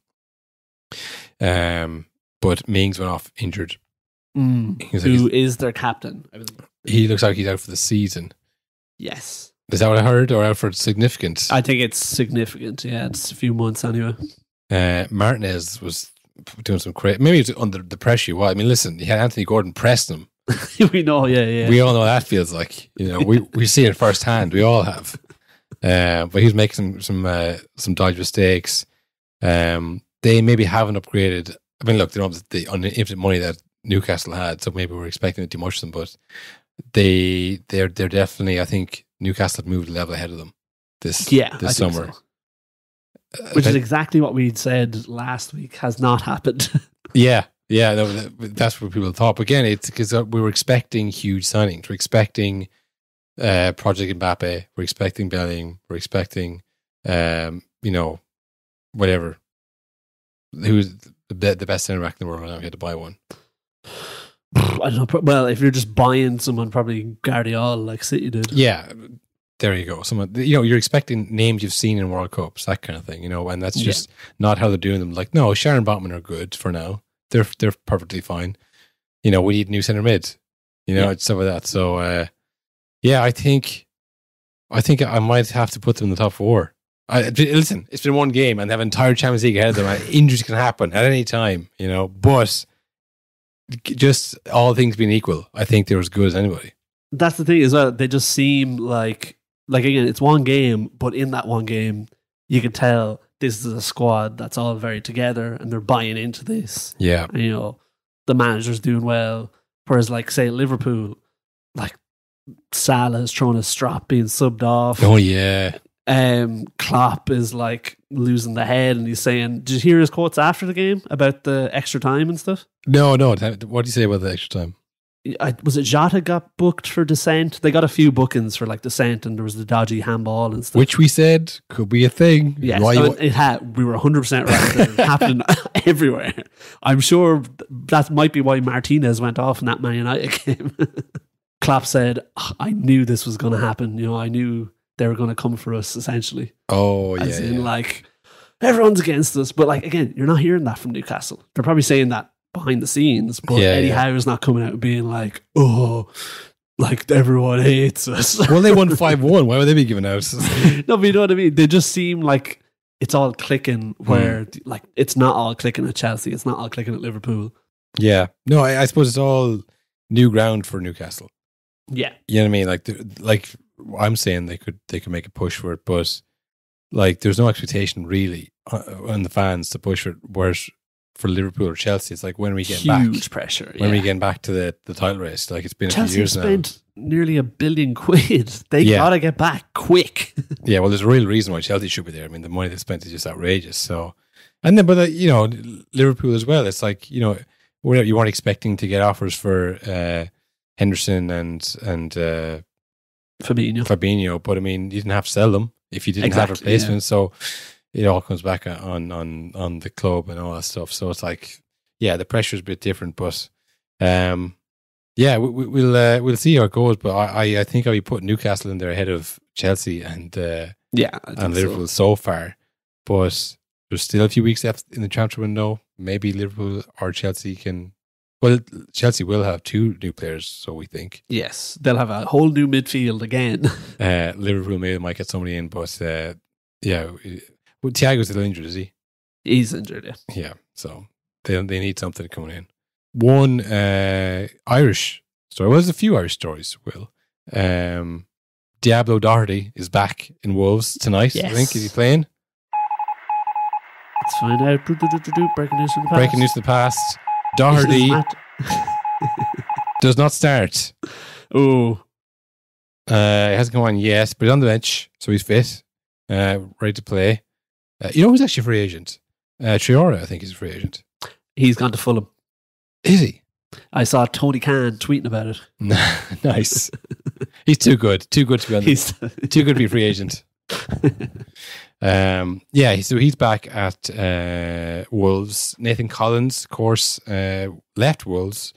But Mings went off injured. Who is their captain? He looks like he's out for the season. Yes. Is that what I heard, or out for significant? I think it's significant. Yeah, it's a few months anyway. Martinez was doing some crazy. Maybe it's under the pressure. Well, I mean, listen, he had Anthony Gordon pressing him. We know, yeah. We all know what that feels like. We see it firsthand. We all have. But he was making some dodgy mistakes. They maybe haven't upgraded. I mean, look, they don't have the infinite money that Newcastle had, so maybe we're expecting it too much of them. But they're definitely. I think Newcastle have moved a level ahead of them this summer. So. Which is exactly what we'd said last week has not happened. Yeah, that's what people thought. But again, it's because we were expecting huge signings. We're expecting Project Mbappe. We're expecting Bellingham. We're expecting, whatever. Who's the best centre back in the world right now? We had to buy one. I don't know. Well, if you're just buying someone, probably Guardiola, like City did. Yeah, there you go. Someone, you're expecting names you've seen in World Cups, that kind of thing, and that's just not how they're doing them. Like, no, Sharon Botman are good for now. They're perfectly fine. We need new centre mid. It's stuff like that. So, I think I might have to put them in the top four. Listen, it's been one game and they have an entire Champions League ahead of them. And injuries can happen at any time, But just all things being equal, I think they're as good as anybody. That's the thing as well. They just seem like again, it's one game, but in that one game, you can tell this is a squad that's all very together and they're buying into this. Yeah. And, the manager's doing well. Whereas, say, Liverpool, Salah's throwing a strap being subbed off. Oh, yeah. Klopp is losing the head and he's saying, did you hear his quotes after the game about the extra time and stuff? No. What do you say about the extra time? Was it Jota got booked for dissent? They got a few bookings for dissent, and there was the dodgy handball and stuff. Which we said could be a thing. Yes, it had. We were 100% right. It happened everywhere. I'm sure that might be why Martinez went off in that Man United game. Klopp said, I knew this was going to happen. I knew they were going to come for us, essentially. Oh, yeah. As in, everyone's against us. But, again, you're not hearing that from Newcastle. They're probably saying that behind the scenes, but Eddie Howe's not coming out and being everyone hates us. Well, they won 5-1. Why would they be giving out? No, but you know what I mean? They just seem like it's all clicking where it's not all clicking at Chelsea. It's not all clicking at Liverpool. Yeah. No, I suppose it's all new ground for Newcastle. Yeah. You know what I mean? I'm saying they could make a push for it, but there's no expectation really on the fans to push for it. Whereas for Liverpool or Chelsea, it's when are we getting back? Huge pressure. When are we getting back to the title race? It's been Chelsea a few years now. Chelsea spent nearly £1 billion. They gotta get back quick. Yeah, well, there's a real reason why Chelsea should be there. I mean, the money they spent is just outrageous. So, and then, but Liverpool as well. It's you weren't expecting to get offers for Henderson and Fabinho, but I mean, you didn't have to sell them if you didn't have replacements. So it all comes back on the club and all that stuff. So it's the pressure's a bit different, but we'll see how it goes. But I think I'll be putting Newcastle in there ahead of Chelsea and Liverpool so far. But there's still a few weeks left in the transfer window. Maybe Liverpool or Chelsea can. Well, Chelsea will have 2 new players, so we think. Yes, they'll have a whole new midfield again. Liverpool maybe might get somebody in, but well, Thiago's still injured, is he? He's injured, yeah. Yeah, so they need something coming in. One Irish story. Well, there's a few Irish stories, Will. Diablo Doherty is back in Wolves tonight, I think. Is he playing? Let's find out. Breaking news from the past. Breaking news from the past. Doherty does not start. Oh. He hasn't come on yet, but he's on the bench, so he's fit, ready to play. Who's actually a free agent? Traore, I think, is a free agent. He's gone to Fulham. Is he? I saw Tony Khan tweeting about it. Nice. He's too good. Too good to be on too good to be a free agent. So he's back at Wolves. Nathan Collins, of course, left Wolves.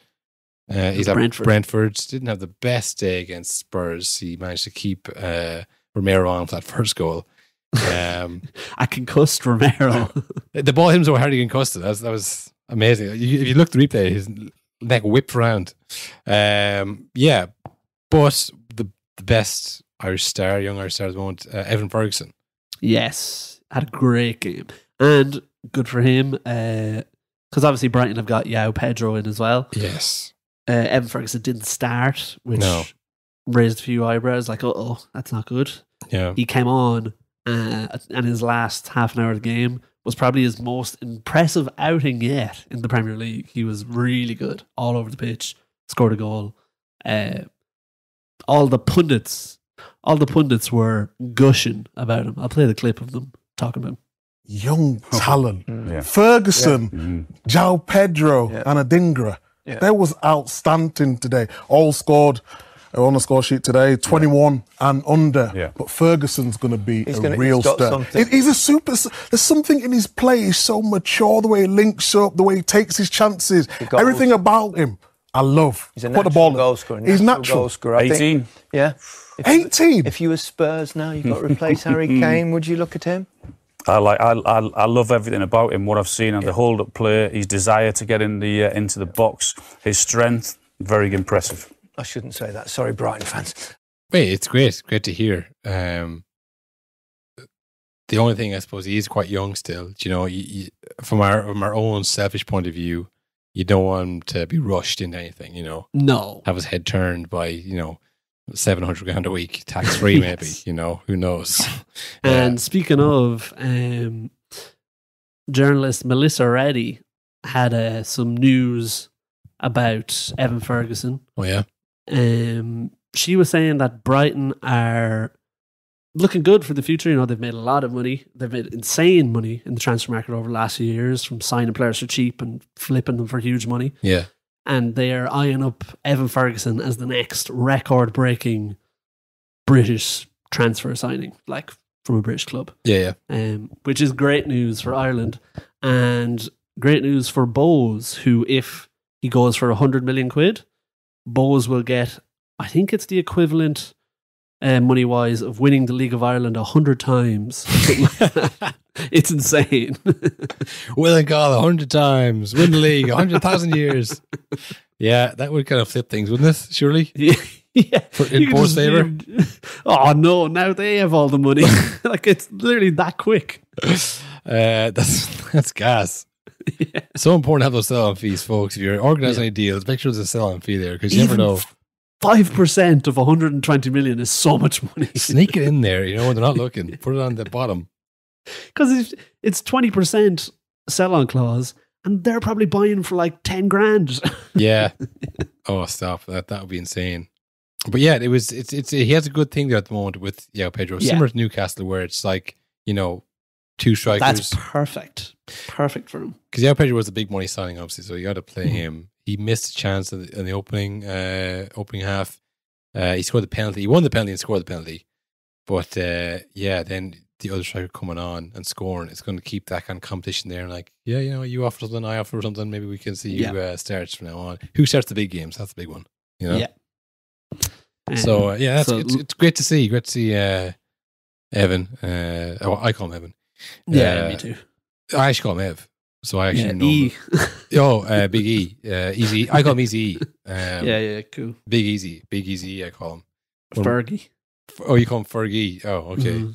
He's at Brentford. Didn't have the best day against Spurs. He managed to keep Romero on for that first goal. A concussed Romero. The ball hit him so hard he concussed it. That was amazing. If you look at the replay, his neck whipped around. Yeah, but the best Irish star, young Irish star at the moment, Evan Ferguson. Yes, had a great game. And good for him, because obviously Brighton have got João Pedro in as well. Yes. Evan Ferguson didn't start, which raised a few eyebrows, like, that's not good. Yeah. He came on, and his last half an hour of the game was probably his most impressive outing yet in the Premier League. He was really good, all over the pitch, scored a goal. All the pundits were gushing about him. I'll play the clip of them talking about him. Young talent. Ferguson, João Pedro, and Adingra. That was outstanding today. All scored on the score sheet today, 21 and under. But Ferguson's going to be a real star. He's a super. There's something in his play. He's so mature, the way he links up, the way he takes his chances. Everything about him, I love. He's a natural goal scorer. He's natural. Goal scorer. 18. Yeah. 18. If you were Spurs now, you've got to replace Harry Kane. Would you look at him? I love everything about him. What I've seen and the hold-up play, his desire to get in the into the box, his strength, very impressive. I shouldn't say that. Sorry, Brighton fans. Wait, it's great. It's great to hear. The only thing, I suppose, he is quite young still. You know, from our own selfish point of view, you don't want him to be rushed into anything. You know, no, have his head turned by $700,000 a week, tax free, maybe. You know, who knows? And speaking of, journalist Melissa Reddy had some news about Evan Ferguson. Oh yeah. She was saying that Brighton are looking good for the future. You know, they've made a lot of money. They've made insane money in the transfer market over the last few years, from signing players for cheap and flipping them for huge money. Yeah. And they are eyeing up Evan Ferguson as the next record-breaking British transfer signing, like from a British club. Yeah. Which is great news for Ireland, and great news for Bowes, who, if he goes for 100 million quid, Bowes will get, I think it's the equivalent money-wise of winning the League of Ireland 100 times. It's insane. Will and call 100 times, win the league 100,000 years. Yeah, that would kind of flip things, wouldn't it? Surely. Yeah. In Bowes' favour. Oh no! Now they have all the money. Like, it's literally that quick. That's gas. Yeah. So important to have those sell-on fees, folks. If you're organising any deals, make sure there's a sell-on fee there, because you never know. 5% of 120 million is so much money. Sneak it in there, when they're not looking. Put it on the bottom. Because it's 20% sell-on clause, and they're probably buying for like 10 grand. Yeah. Oh, stop. That would be insane. But yeah, he has a good thing there at the moment with Pedro. Similar to Newcastle, where it's like, two strikers. That's perfect. Perfect for him. Because Pedro was a big money signing, obviously, so you got to play him. He missed a chance in the opening half. He scored the penalty. He won the penalty and scored the penalty. But then the other striker coming on and scoring, it's going to keep that kind of competition there. And like, you offer something, I offer something. Maybe we can see who starts from now on. Who starts the big games? That's the big one. Yeah. So it's great to see. Great to see Evan. I call him Evan. Yeah, me too. I actually call him Ev. So I actually know him. Big E. Easy. I call him Easy E. Cool. Big Easy, I call him. Fergie. Oh, you call him Fergie. Oh, okay. Mm-hmm.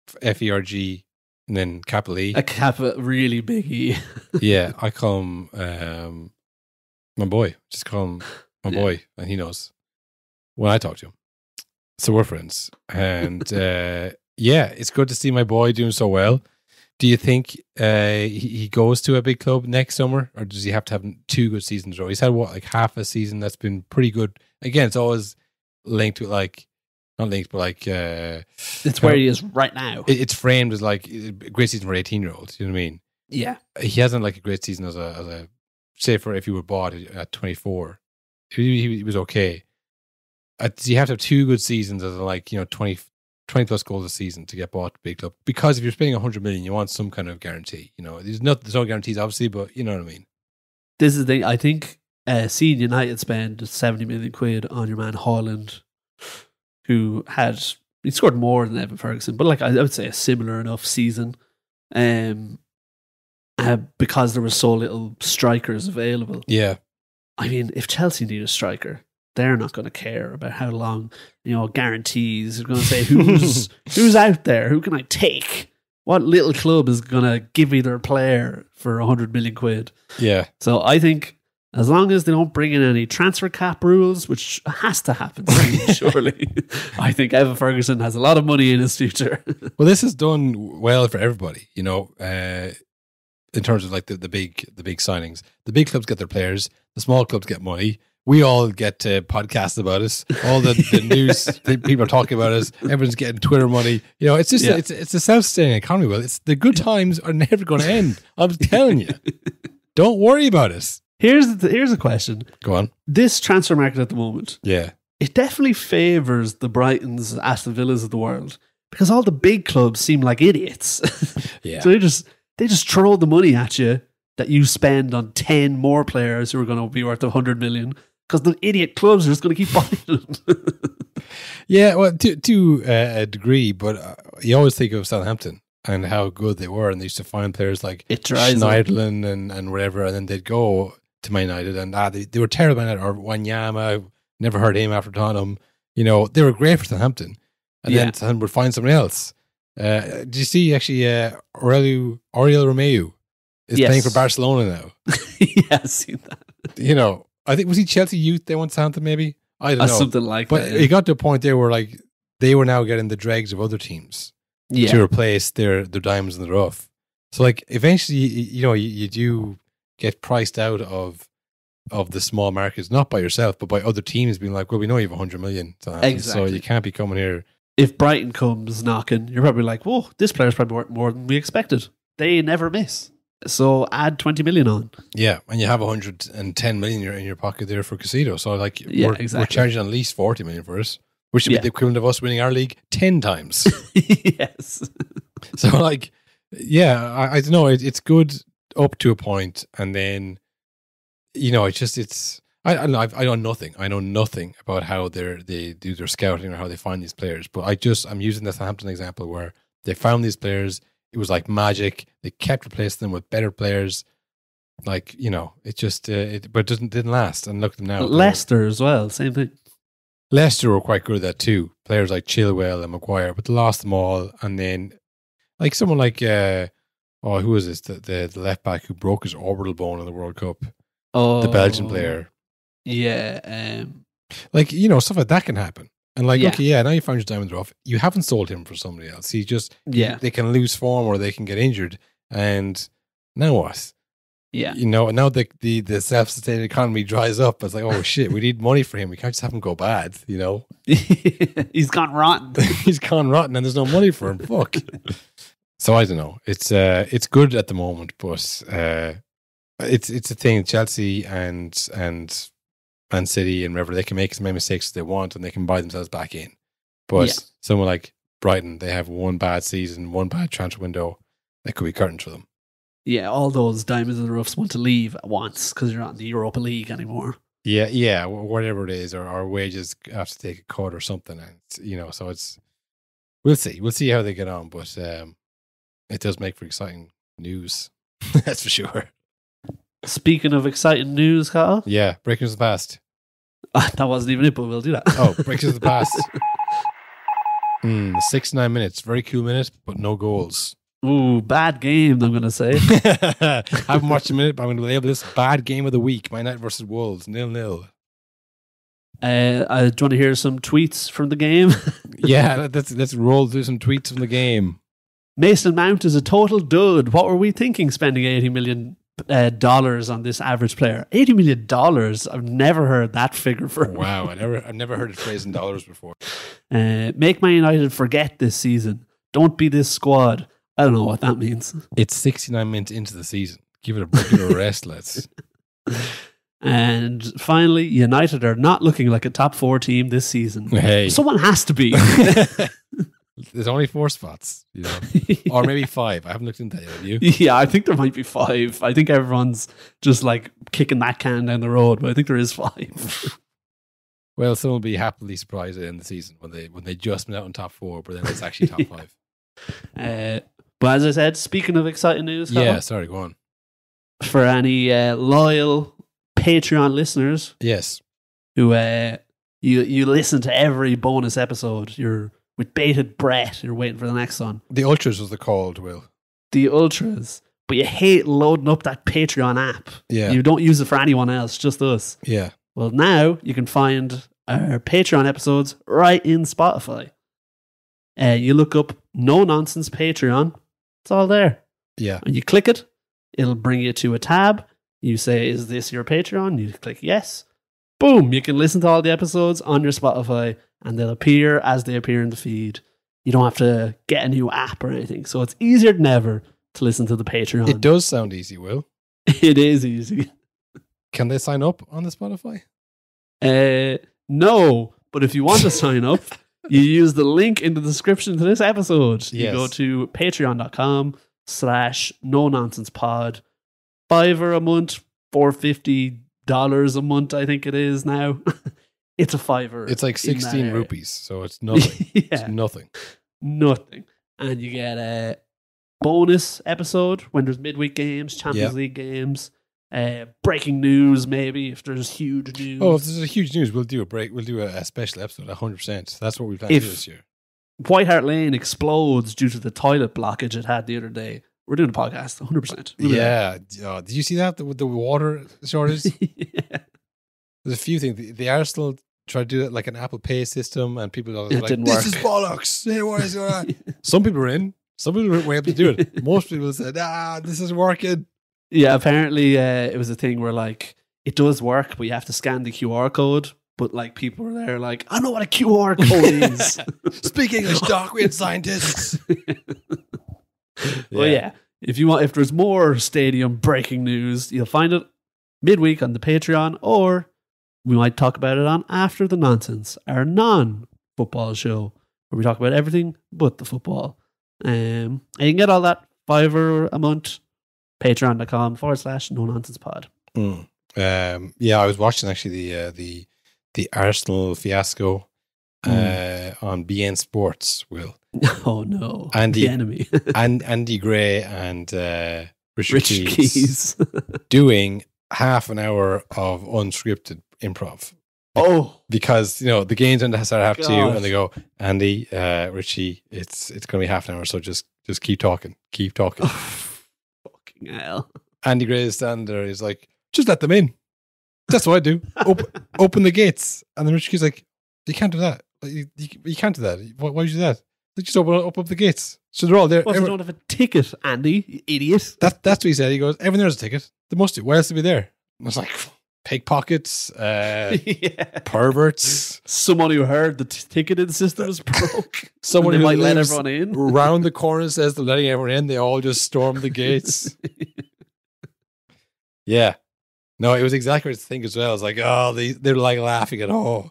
Ferg, and then capital E. A really big E. Yeah, I call him my boy. Just call him my boy, and he knows when I talk to him. So we're friends. And it's good to see my boy doing so well. Do you think he goes to a big club next summer, or does he have to have 2 good seasons? Or he's had half a season that's been pretty good. Again, it's always linked with not linked, but it's where he is right now. It's framed as like a great season for 18-year-olds. You know what I mean? Yeah. He hasn't a great season as a say for if he were bought at 24. He was okay. Do you have to have 2 good seasons as 20 plus goals a season to get bought to a big club? Because if you're spending 100 million, you want some kind of guarantee. There's no guarantees, obviously, but you know what I mean. This is the thing. I think seeing United spend 70 million quid on your man Haaland, who had He scored more than Evan Ferguson, but like I would say a similar enough season. Because there were so little strikers available. Yeah. I mean, if Chelsea need a striker, they're not going to care about how long, guarantees. They're going to say, who's out there? Who can I take? What little club is going to give me their player for 100 million quid? Yeah. So I think as long as they don't bring in any transfer cap rules, which has to happen soon, surely, I think Evan Ferguson has a lot of money in his future. Well, this has done well for everybody, in terms of like the big signings. The big clubs get their players, the small clubs get money. We all get podcasts about us. All the news people are talking about us. Everyone's getting Twitter money. It's just it's a self-sustaining economy. Well, it's the good times are never going to end. I'm telling you. Don't worry about us. Here's a question. Go on. This transfer market at the moment, it definitely favours the Brightons, Aston Villas of the world, because all the big clubs seem like idiots. Yeah. So they just throw the money at you that you spend on 10 more players who are going to be worth 100 million, because the idiot clubs are just going to keep buying them. Yeah, well, to a degree, but you always think of Southampton and how good they were, and they used to find players like Schneiderlin and whatever, and then they'd go to Man United, and they were terrible at it, or Wanyama, never heard him after Tottenham. They were great for Southampton, and then Southampton would find someone else. Did you see actually Oriol Romeo is playing for Barcelona now? Yeah, I've seen that. I think, was he Chelsea youth? They went to Southampton maybe? I don't know. Something like but that. But it got to a point there where like they were now getting the dregs of other teams to replace their diamonds in the rough. So like eventually, you do get priced out of the small markets, not by yourself, but by other teams being like, well, we know you have 100 million. Exactly. So you can't be coming here. If Brighton comes knocking, you're probably like, whoa, this player's probably worth more than we expected. They never miss. So add 20 million on. Yeah, and you have 110 million in your pocket there for Caicedo. So like, exactly. We're charging at least 40 million for us, which would be the equivalent of us winning our league 10 times. Yes. So like, I don't know. It's good up to a point, and then I know nothing. I know nothing about how they do their scouting or how they find these players. But I'm using the Southampton example where they found these players. It was like magic. They kept replacing them with better players. Like, it just but it didn't last. And look at them now. Leicester as well, same thing. Leicester were quite good at that too. Players like Chilwell and Maguire, but they lost them all. And then like someone like who was this? The left back who broke his orbital bone in the World Cup. Oh, the Belgian player. Yeah. Like, stuff like that can happen. And like, okay, now you found your diamond rough. You haven't sold him for somebody else. He just, they can lose form or they can get injured. And now what? Yeah. Now the self-sustaining economy dries up. It's like, oh shit, we need money for him. We can't just have him go bad, He's gone rotten. He's gone rotten and there's no money for him. Fuck. So I don't know. It's good at the moment, but it's a thing. Chelsea and Man City and wherever, they can make as many mistakes as they want and they can buy themselves back in. But someone like Brighton, they have one bad season, one bad transfer window, that could be curtains for them. Yeah, all those diamonds in the roughs want to leave at once because you're not in the Europa League anymore. Yeah, whatever it is, or our wages have to take a cut or something. And so we'll see how they get on. But it does make for exciting news, that's for sure. Speaking of exciting news, Carl. Yeah, breaking the past. That wasn't even it, but we'll do that. Oh, breaking the past. 69 minutes. Very cool minute, but no goals. Ooh, bad game, I'm going to say. I haven't watched a minute, but I'm going to label this bad game of the week. Man United versus Wolves, 0-0. Do you want to hear some tweets from the game? Yeah, let's roll through some tweets from the game. Mason Mount is a total dud. What were we thinking spending $80 million on this average player? $80 million. I've never heard that figure for. Wow, I've never heard it phrased in dollars before. Make Man United forget this season. Don't be this squad. I don't know what that means. It's 69 minutes into the season. Give it a break, a rest, let's. And finally, United are not looking like a top 4 team this season. Hey, someone has to be. There's only 4 spots, or maybe 5. I haven't looked into that yet. Have you? Yeah, I think there might be 5. I think everyone's just like kicking that can down the road, but I think there is 5. Well, someone will be happily surprised at the end of the season when they just went out on top 4, but then it's actually top 5. But as I said, speaking of exciting news, yeah, sorry, go on. For any loyal Patreon listeners, yes, who you listen to every bonus episode, you're with bated breath, you're waiting for the next one. The Ultras was the called, Will. The Ultras. But you hate loading up that Patreon app. Yeah. You don't use it for anyone else, just us. Yeah. Well, now you can find our Patreon episodes right in Spotify. You look up No Nonsense Patreon. It's all there. Yeah. And you click it. It'll bring you to a tab. You say, is this your Patreon? You click yes. Boom. You can listen to all the episodes on your Spotify and they'll appear as they appear in the feed. You don't have to get a new app or anything. So it's easier than ever to listen to the Patreon. It does sound easy, Will. It is easy. Can they sign up on the Spotify? No, but if you want to sign up, you use the link in the description to this episode. Yes. You go to patreon.com/no-nonsense-pod. $5 a month, $4.50 a month, I think it is now. It's a $5. It's like 16 rupees, so it's nothing. Yeah. It's nothing. Nothing. And you get a bonus episode when there's midweek games, Champions League games, breaking news maybe if there's huge news. Oh, if there's a huge news, we'll do a break. We'll do a special episode, 100%. That's what we plan to do this year. White Hart Lane explodes due to the toilet blockage it had the other day, we're doing a podcast, 100%. Yeah. Did you see that with the water shortage? Yeah. There's a few things. The Arsenal tried to do it like an Apple Pay system, and people are like, didn't this work. is bollocks. Hey, what is that? Some people were in. Some people were able to do it. Most people said, this isn't working. Yeah, apparently it was a thing where like it does work, but you have to scan the QR code. But like people were there like, I know what a QR code is. Speak English, Doc. We had scientists. Well, yeah. If there's more stadium breaking news, you'll find it midweek on the Patreon, or we might talk about it on After the Nonsense, our non-football show, where we talk about everything but the football. And you can get all that $5 a month, patreon.com/no-nonsense-pod. Yeah, I was watching actually the Arsenal fiasco on BN Sports, Will. Oh no, the enemy. and Andy Gray and Richard Rich Keys doing half an hour of unscripted improv. Oh, because the games end at half 2, and they go, Andy, Richie, it's going to be half an hour, so just keep talking. Oh, fucking hell. Andy Gray is standing there. He's like, just let them in. That's what I do. Open the gates. And then Richie Keys like, you can't do that. You can't do that. Why would you do that? They just open up the gates. So they're all there. Well, they don't have a ticket, Andy, you idiot. That's what he said. He goes, everyone there's a ticket. They must do. Why else to be there? And I was like, pickpockets, perverts. Someone who heard the ticketing system is broke. Someone who who might let everyone in. Round the corner says they're letting everyone in. They all just storm the gates. Yeah. No, it was exactly what I think as well. I was like, they're like laughing at, the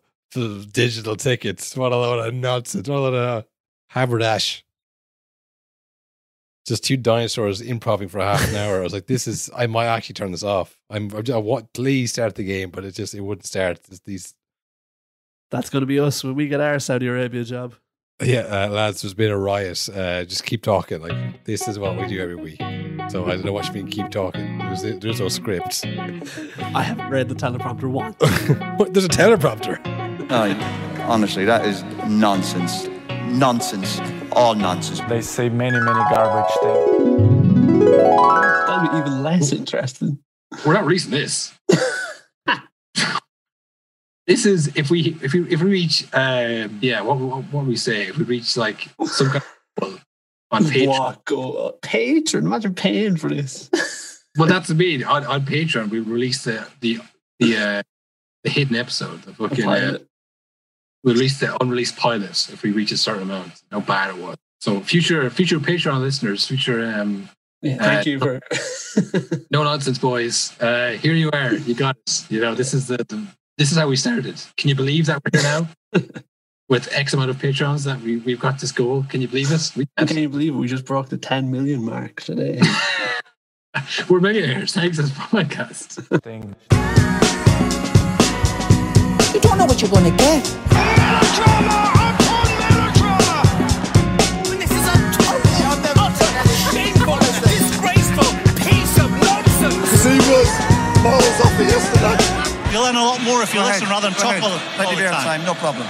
digital tickets. What a load of nonsense. What a load of haberdash. Just two dinosaurs improving for half an hour. I was like, I might actually turn this off. I want, please start the game, but it wouldn't start. That's going to be us when we get our Saudi Arabia job. Yeah, lads, there's been a riot. Just keep talking. Like, this is what we do every week. So I don't know what you mean, keep talking. There's no script. I haven't read the teleprompter once. There's a teleprompter. No, honestly, that is nonsense. Nonsense. All nonsense. They say many garbage things. That'd be even less interesting. We're not releasing this. This is if we reach what we say if we reach like some kind of on Patreon. Patreon, imagine paying for this. Well, that's the mean. On Patreon, we release the hidden episode. The fucking we release the unreleased pilot if we reach a certain amount. How bad it was. So future Patreon listeners, thank you for no nonsense, boys. Here you are. You got us. This is this is how we started. Can you believe that we're here now with X amount of patrons that we've got this goal? Can you believe it? Can you believe it? We just broke the 10 million mark today. We're millionaires thanks to this podcast. You don't know what you're going to get. Melodrama upon melodrama. This is a utter shameful, disgraceful piece of nonsense. He was miles off it yesterday. You'll learn a lot more if you listen rather than talk all the Plenty of time. time, no problem.